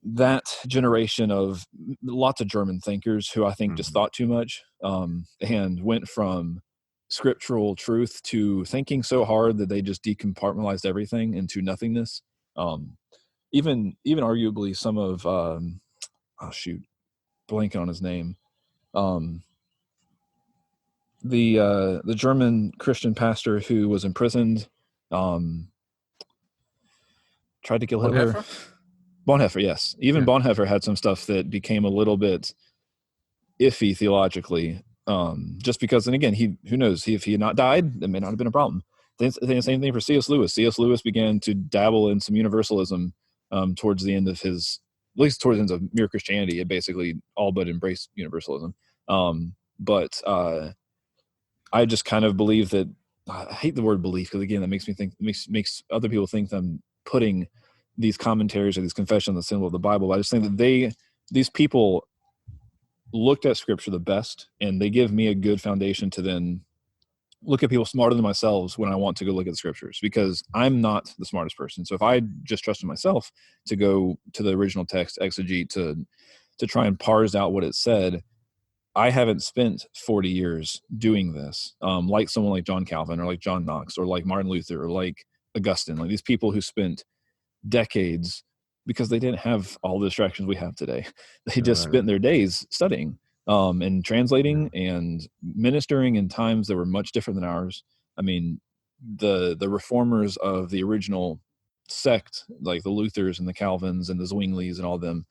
that generation of lots of German thinkers who I think just thought too much, and went from scriptural truth to thinking so hard that they just decompartmentalized everything into nothingness. Even arguably some of blanking on his name, the German Christian pastor who was imprisoned, tried to kill Hitler. Bonhoeffer, yes. Even Bonhoeffer had some stuff that became a little bit iffy theologically, just because, and again, who knows, if he had not died, it may not have been a problem. The same thing for C.S. Lewis. C.S. Lewis began to dabble in some universalism towards the end of his, at least towards the end of Mere Christianity. It basically all but embraced universalism. But I just kind of believe that, I hate the word belief, because again, that makes me think, makes other people think that I'm putting these commentaries or these confessions on the symbol of the Bible. But I just think that these people looked at scripture the best, and they give me a good foundation to then look at people smarter than myself when I want to go look at the scriptures, because I'm not the smartest person. So if I just trusted myself to go to the original text, exegete, to try and parse out what it said, I haven't spent 40 years doing this, like someone like John Calvin or like John Knox or like Martin Luther or like Augustine, like these people who spent decades, because they didn't have all the distractions we have today. They just spent their days studying and translating and ministering in times that were much different than ours. I mean, the reformers of the original sect, like the Luthers and the Calvins and the Zwinglies and all of them,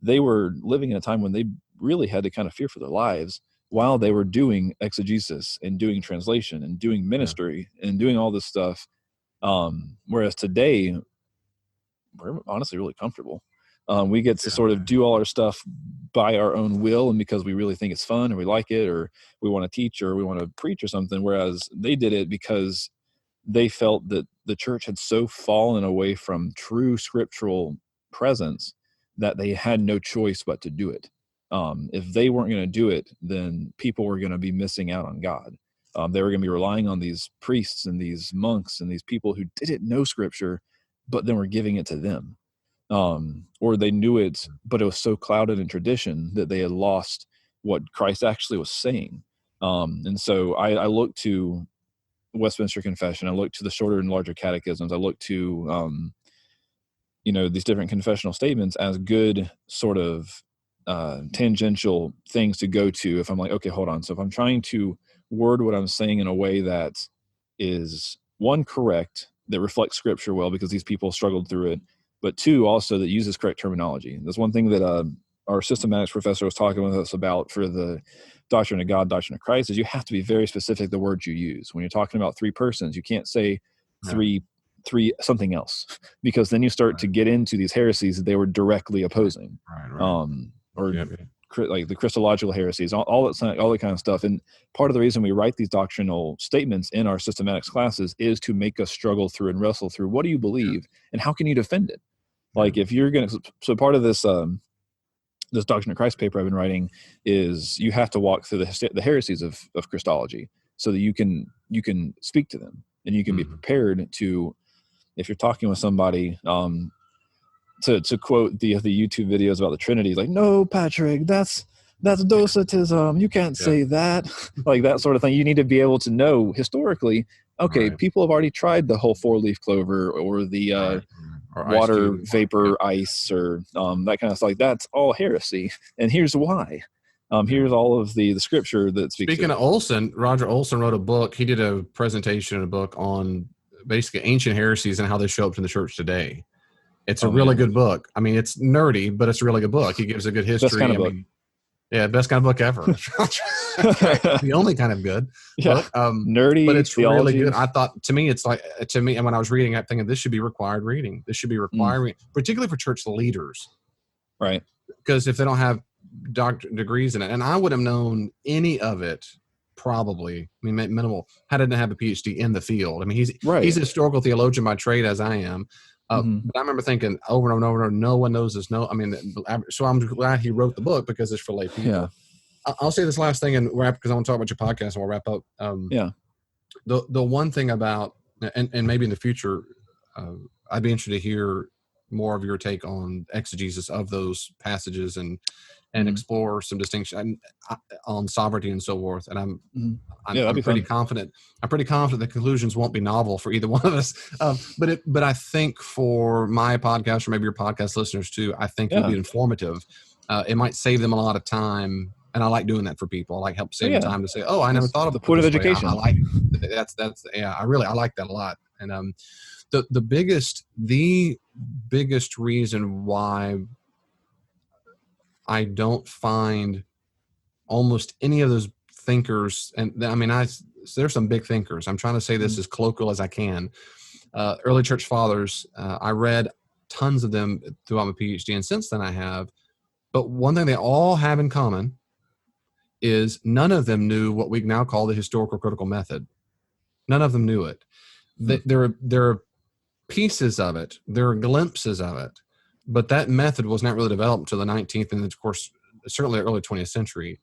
they were living in a time when they really had to kind of fear for their lives while they were doing exegesis and doing translation and doing ministry and doing all this stuff. Whereas today, we're honestly really comfortable. We get to sort of do all our stuff by our own will and because we really think it's fun or we like it or we want to teach or we want to preach or something, whereas they did it because they felt that the church had so fallen away from true scriptural presence that they had no choice but to do it. If they weren't going to do it, then people were going to be missing out on God. They were going to be relying on these priests and these monks and these people who didn't know scripture, but then were giving it to them. Or they knew it, but it was so clouded in tradition that they had lost what Christ actually was saying. And so I look to Westminster Confession. I look to the shorter and larger catechisms. I look to, these different confessional statements as good sort of tangential things to go to if I'm like, okay, hold on. So if I'm trying to word what I'm saying in a way that is, one, correct, that reflects scripture well because these people struggled through it, but two, also that uses correct terminology. That's one thing that our systematics professor was talking with us about for the doctrine of God, doctrine of Christ, is you have to be very specific the words you use. When you're talking about three persons, you can't say three something else, because then you start to get into these heresies that they were directly opposing. Like the Christological heresies, all that kind of stuff. And part of the reason we write these doctrinal statements in our systematics classes is to make us struggle through and wrestle through what do you believe and how can you defend it. Like if you're going to, so part of this this Doctrine of Christ paper I've been writing is you have to walk through the heresies of Christology so that you can speak to them and you can be prepared to, if you're talking with somebody, to quote the YouTube videos about the Trinity, like, no, Patrick, that's docetism. You can't say that, like that sort of thing. You need to be able to know historically, okay, people have already tried the whole four-leaf clover or the or water vapor ice or that kind of stuff. Like that's all heresy, and here's why. Here's all of the scripture that speaks. Speaking of Olson, Roger Olson wrote a book. He did a presentation in a book on basically ancient heresies and how they show up in the church today. It's a really good book. I mean, it's nerdy, but it's a really good book. He gives a good history. Best kind of book. Best kind of book ever. The only kind of good book. Nerdy, but it's really good. I thought, to me, and when I was reading, I'm thinking this should be required reading. This should be required reading, particularly for church leaders. Right. Because if they don't have doctorate degrees in it, and I would have known any of it probably, I mean, minimal, didn't have a PhD in the field. I mean, he's Right. a historical theologian by trade, as I am. But I remember thinking over and over and over, no one knows this. No, I mean, so I'm glad he wrote the book because it's for lay people. Yeah. I'll say this last thing and wrap, because I want to talk about your podcast and we'll wrap up. The one thing about, and maybe in the future, I'd be interested to hear more of your take on exegesis of those passages and explore some distinction on sovereignty and so forth. And I'm pretty confident. I'm pretty confident the conclusions won't be novel for either one of us. But I think for my podcast, or maybe your podcast listeners too, I think it'll be informative. It might save them a lot of time. And I like doing that for people. I like help save them time to say, "Oh, I never thought of the point of education." I like that's I like that a lot. And the biggest reason why I don't find almost any of those thinkers, and I mean, there's some big thinkers. I'm trying to say this as colloquial as I can. Early church fathers, I read tons of them throughout my PhD, and since then I have. But one thing they all have in common is none of them knew what we now call the historical critical method. None of them knew it. There are pieces of it. There are glimpses of it. But that method was not really developed until the 19th and, of course, certainly early 20th century.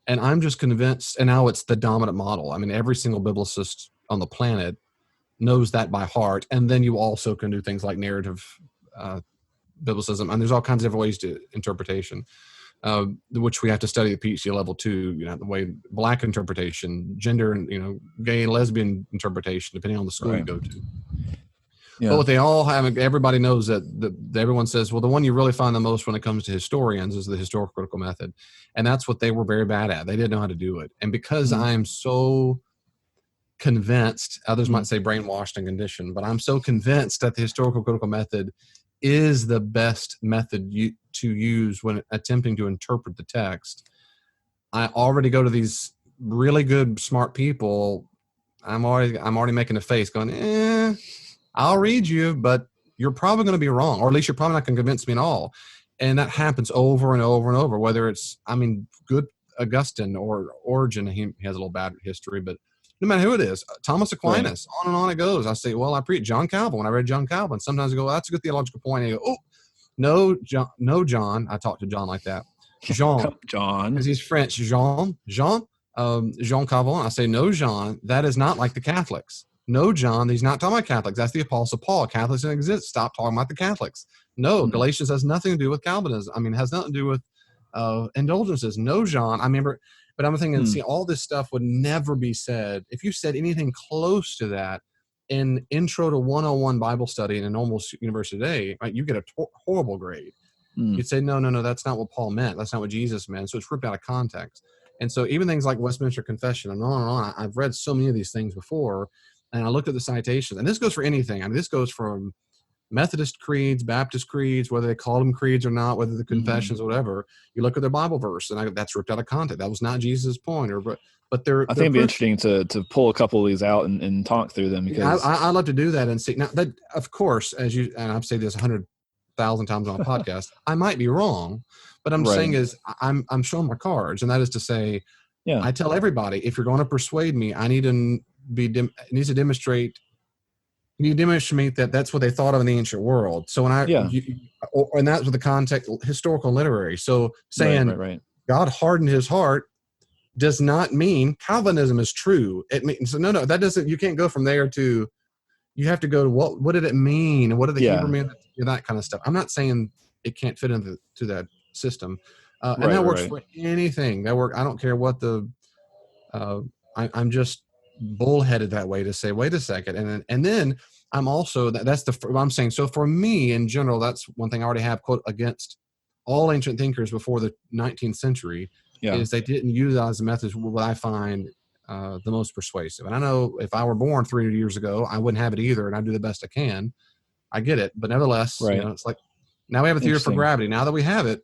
And I'm just convinced, and now it's the dominant model. I mean, every single biblicist on the planet knows that by heart. And then you also can do things like narrative biblicism. And there's all kinds of different ways to interpretation. Which we have to study at PhD level too, the way Black interpretation, gender and, gay and lesbian interpretation, depending on the school you go to. Yeah. But what they all have, everybody knows that everyone says, well, the one you really find the most when it comes to historians is the historical critical method. And that's what they were very bad at. They didn't know how to do it. And because I'm so convinced, others might say brainwashed and conditioned, but I'm so convinced that the historical critical method is the best method to use when attempting to interpret the text. I already go to these really good, smart people. I'm already making a face going, I'll read you, but you're probably going to be wrong, or at least you're probably not going to convince me at all. And that happens over and over and over, whether it's, good Augustine or Origen. He has a little bad history, but no matter who it is, Thomas Aquinas, on and on it goes. I say, well, I preach John Calvin. When I read John Calvin, sometimes I go, that's a good theological point. And I go, oh, no, John. I talk to John like that. John, because he's French. Jean Calvin. I say, no, Jean, that is not like the Catholics. No, John, he's not talking about Catholics. That's the Apostle Paul. Catholics don't exist. Stop talking about the Catholics. No, Galatians has nothing to do with Calvinism. It has nothing to do with indulgences. No, John. I remember. But I'm thinking, see, all this stuff would never be said. If you said anything close to that in Intro to 101 Bible study in a normal university today, right, you get a horrible grade. You'd say, no, that's not what Paul meant. That's not what Jesus meant. So it's ripped out of context. And so even things like Westminster Confession and on and on, I've read so many of these things before, and I looked at the citations. And this goes for anything. This goes from Methodist creeds, Baptist creeds, whether they call them creeds or not, whether the confessions or whatever, you look at their Bible verse and that's ripped out of context. That was not Jesus' point. But I think it'd be interesting to pull a couple of these out and talk through them, because I love to do that and see. Now that, of course, and I've said this 100,000 times on a podcast, I might be wrong, but I'm saying is I'm showing my cards, and that is to say, I tell everybody, if you're going to persuade me, I need to needs to demonstrate. You demonstrate that that's what they thought of in the ancient world. So when and that's with the context, historical and literary. So saying God hardened his heart does not mean Calvinism is true. It means no, that doesn't. You can't go from there to. You have to go to what did it mean, and what did the Hebrew mean, that kind of stuff. I'm not saying it can't fit into that system, and that works for anything. That work. I don't care what the. I'm just bullheaded that way to say, wait a second, and then I'm also that's what I'm saying. So for me in general, that's one thing I already have quote against all ancient thinkers before the 19th century is they didn't utilize the methods what I find the most persuasive. And I know if I were born 300 years ago, I wouldn't have it either, and I do the best I can. I get it, but nevertheless, it's like now we have a theory for gravity. Now that we have it,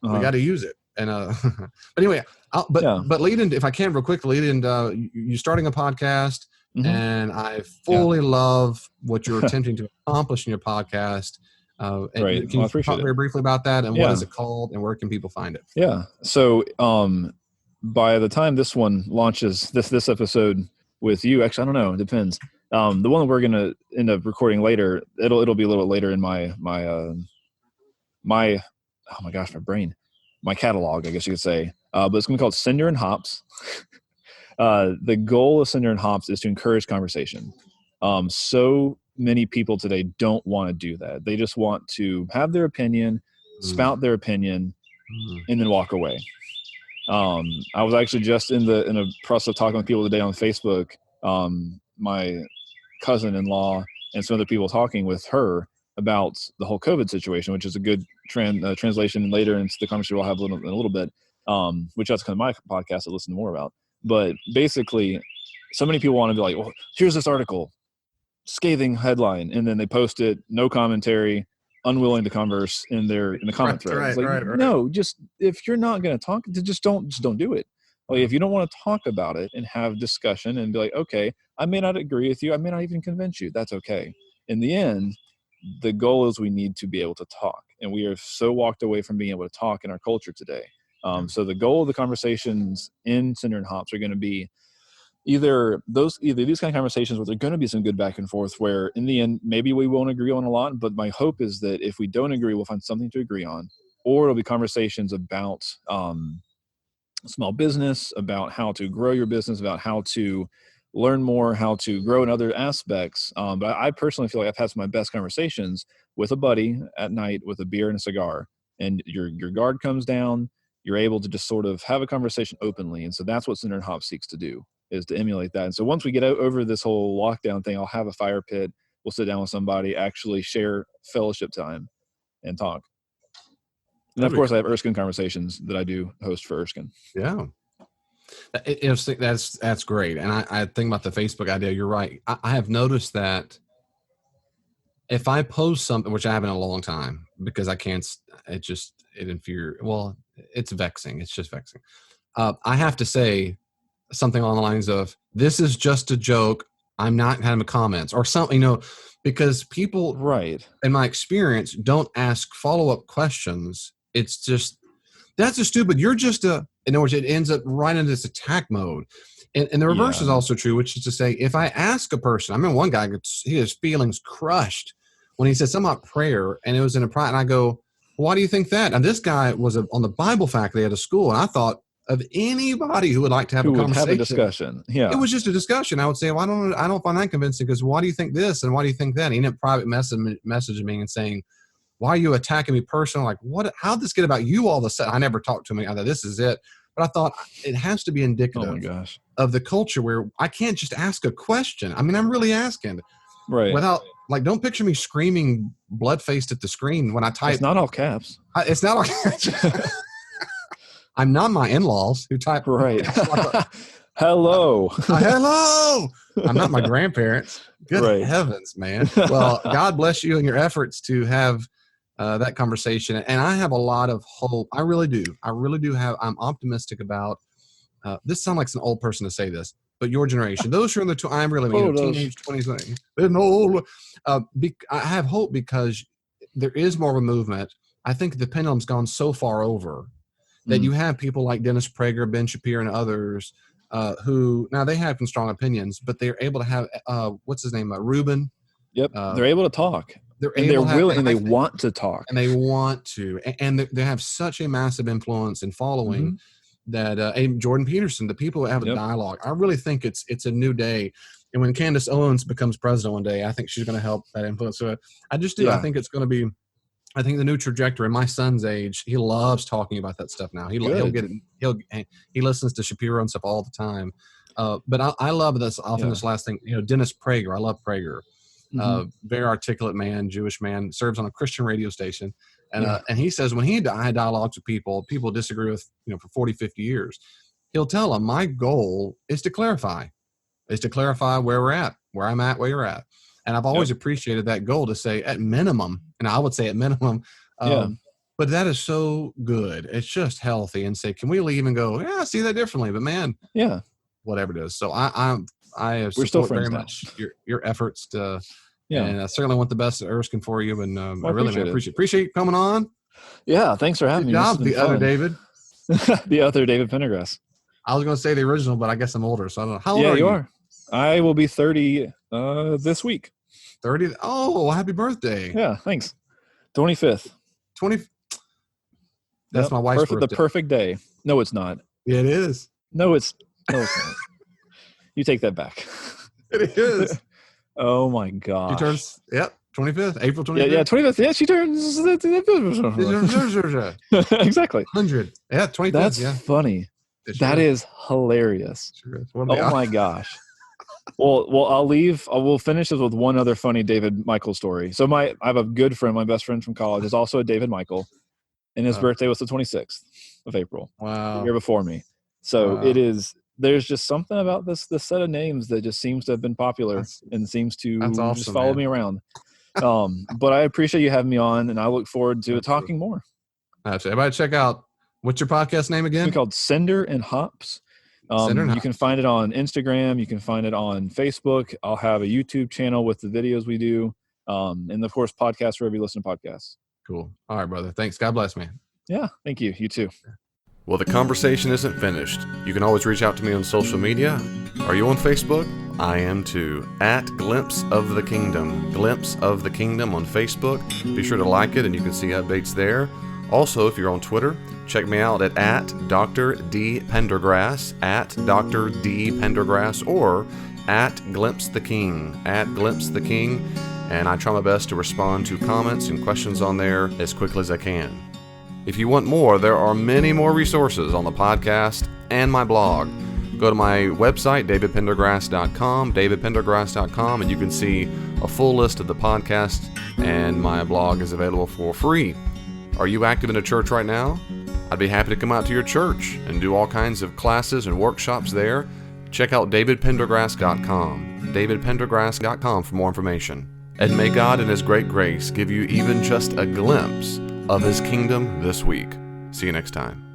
we got to use it. And but anyway, but lead into, if I can real quick, lead into you starting a podcast, and I fully love what you're attempting to accomplish in your podcast. Can you talk very briefly about that, and what is it called, and where can people find it? Yeah. So by the time this one launches, this episode with you, actually, I don't know, it depends. The one that we're gonna end up recording later, it'll be a little later in my oh my gosh, my brain, my catalog, I guess you could say. But it's gonna be called Cinder and Hops. The goal of Cinder and Hops is to encourage conversation. So many people today don't want to do that. They just want to have their opinion, spout their opinion, and then walk away. I was actually just in the process of talking with people today on Facebook. My cousin-in-law and some other people talking with her about the whole COVID situation, which is a good translation later into the conversation we'll have in a little bit, which that's kind of my podcast to listen more about. But basically, so many people want to be like, well, here's this article, scathing headline, and then they post it, no commentary, unwilling to converse in the comment thread. Right. No, just if you're not going to talk, just don't do it. Like if you don't want to talk about it and have discussion and be like, okay, I may not agree with you, I may not even convince you, that's okay. In the end, the goal is we need to be able to talk, and we are so walked away from being able to talk in our culture today. So the goal of the conversations in Cinder and Hops are going to be either these kind of conversations where there's going to be some good back and forth, where in the end maybe we won't agree on a lot, but my hope is that if we don't agree, we'll find something to agree on, or it'll be conversations about small business, about how to grow your business, about how to learn more, how to grow in other aspects. But I personally feel like I've had some of my best conversations with a buddy at night with a beer and a cigar, and your guard comes down. You're able to just sort of have a conversation openly. And so that's what Cinder and Hops seeks to do, is to emulate that. And so once we get over this whole lockdown thing, I'll have a fire pit. We'll sit down with somebody, actually share fellowship time and talk. And of course, I have Erskine conversations that I do host for Erskine. Yeah. That's great. And I think about the Facebook idea. You're right. I have noticed that if I post something, which I haven't in a long time, because I can't, it's vexing. It's just vexing. I have to say something along the lines of, this is just a joke, I'm not having comments or something, because people, right, in my experience, don't ask follow-up questions. It's just, that's a stupid, you're just in other words, it ends up right into this attack mode. And the reverse is also true, which is to say, if I ask a person, I mean, one guy, his feelings crushed when he said something about prayer, and it was in a private, and I go, why do you think that? And this guy was on the Bible faculty at a school, and I thought, of anybody who would like to have a conversation, have a discussion. Yeah, it was just a discussion. I would say, well, I don't find that convincing, because why do you think this and why do you think that? He ended up private messaging me and saying, why are you attacking me personally? Like, what? How'd this get about you all of a sudden? I never talked to him. I thought, this is it. But I thought it has to be indicative of the culture where I can't just ask a question. I mean, I'm really asking, right? Without, like, don't picture me screaming blood-faced at the screen when I type. It's not all caps. It's not all caps. I'm not my in-laws who type. Right. Hello. Hello. I'm not my grandparents. Good heavens, man. Well, God bless you in your efforts to have that conversation. And I have a lot of hope. I really do. I'm optimistic about, this sounds like an old person to say this, but your generation, those who are in the, I'm really teenage 20s, they're old. I have hope because there is more of a movement. I think the pendulum's gone so far over that you have people like Dennis Prager, Ben Shapiro, and others who, now they have some strong opinions, but they're able to have, what's his name, Reuben? Yep, they're able to talk. They're willing, and they want to talk. And they want to. And they have such a massive influence and following that, and Jordan Peterson, the people that have a dialogue, I really think it's a new day. And when Candace Owens becomes president one day, I think she's going to help that influence. So I just do. Yeah. I think it's going to be, I think the new trajectory. My son's age, he loves talking about that stuff now. He'll get it. He listens to Shapiro and stuff all the time. But I love this. Often this last thing, Dennis Prager. I love Prager. Very articulate man, Jewish man, serves on a Christian radio station. And he says when he had dialogues with people disagree with, for 40, 50 years, he'll tell them, my goal is to clarify where we're at, where I'm at, where you're at. And I've always appreciated that goal to say at minimum, and I would say at minimum, but that is so good. It's just healthy, and say, can we leave and go, I see that differently, but man, whatever it is. So I support very much your efforts to, and I certainly want the best at Erskine for you. And I really appreciate you coming on. Yeah. Thanks for having me. Good job, the other David. The other David Pendergrass. I was going to say the original, but I guess I'm older, so I don't know. How old Yeah, are you you? are. I will be 30 this week. 30? Oh, happy birthday. Yeah, thanks. 25th. 20. That's my wife's birthday. The perfect day. No, it's not. Yeah, it is. No, it's not. You take that back. It is. Oh my gosh. She turns, 25th, April 25th. Yeah, 25th. Yeah, she turns. Exactly. 100. Yeah, 25th. That's funny. That is hilarious. Sure is. Oh my gosh. Well, we'll finish this with one other funny David Michael story. So I have a good friend, my best friend from college is also a David Michael, and his birthday was the 26th of April. Wow. The year before me. So there's just something about this set of names that just seems to have been popular and seems to awesome, just follow me around. But I appreciate you having me on, and I look forward to talking more. Absolutely. Everybody check out, what's your podcast name again? It's called Cinder and Hops. You can find it on Instagram. You can find it on Facebook. I'll have a YouTube channel with the videos we do. And of course, podcasts wherever you listen to podcasts. Cool. All right, brother. Thanks. God bless, man. Yeah. Thank you. You too. Well, the conversation isn't finished. You can always reach out to me on social media. Are you on Facebook? I am too. At Glimpse of the Kingdom. Glimpse of the Kingdom on Facebook. Be sure to like it and you can see updates there. Also, if you're on Twitter, check me out at Dr. D. Pendergrass, at Dr. D. Pendergrass, or at Glimpse the King, at Glimpse the King. And I try my best to respond to comments and questions on there as quickly as I can. If you want more, there are many more resources on the podcast and my blog. Go to my website, davidpendergrass.com, and you can see a full list of the podcast, and my blog is available for free. Are you active in a church right now? I'd be happy to come out to your church and do all kinds of classes and workshops there. Check out davidpendergrass.com, davidpendergrass.com for more information. And may God in His great grace give you even just a glimpse of His kingdom this week. See you next time.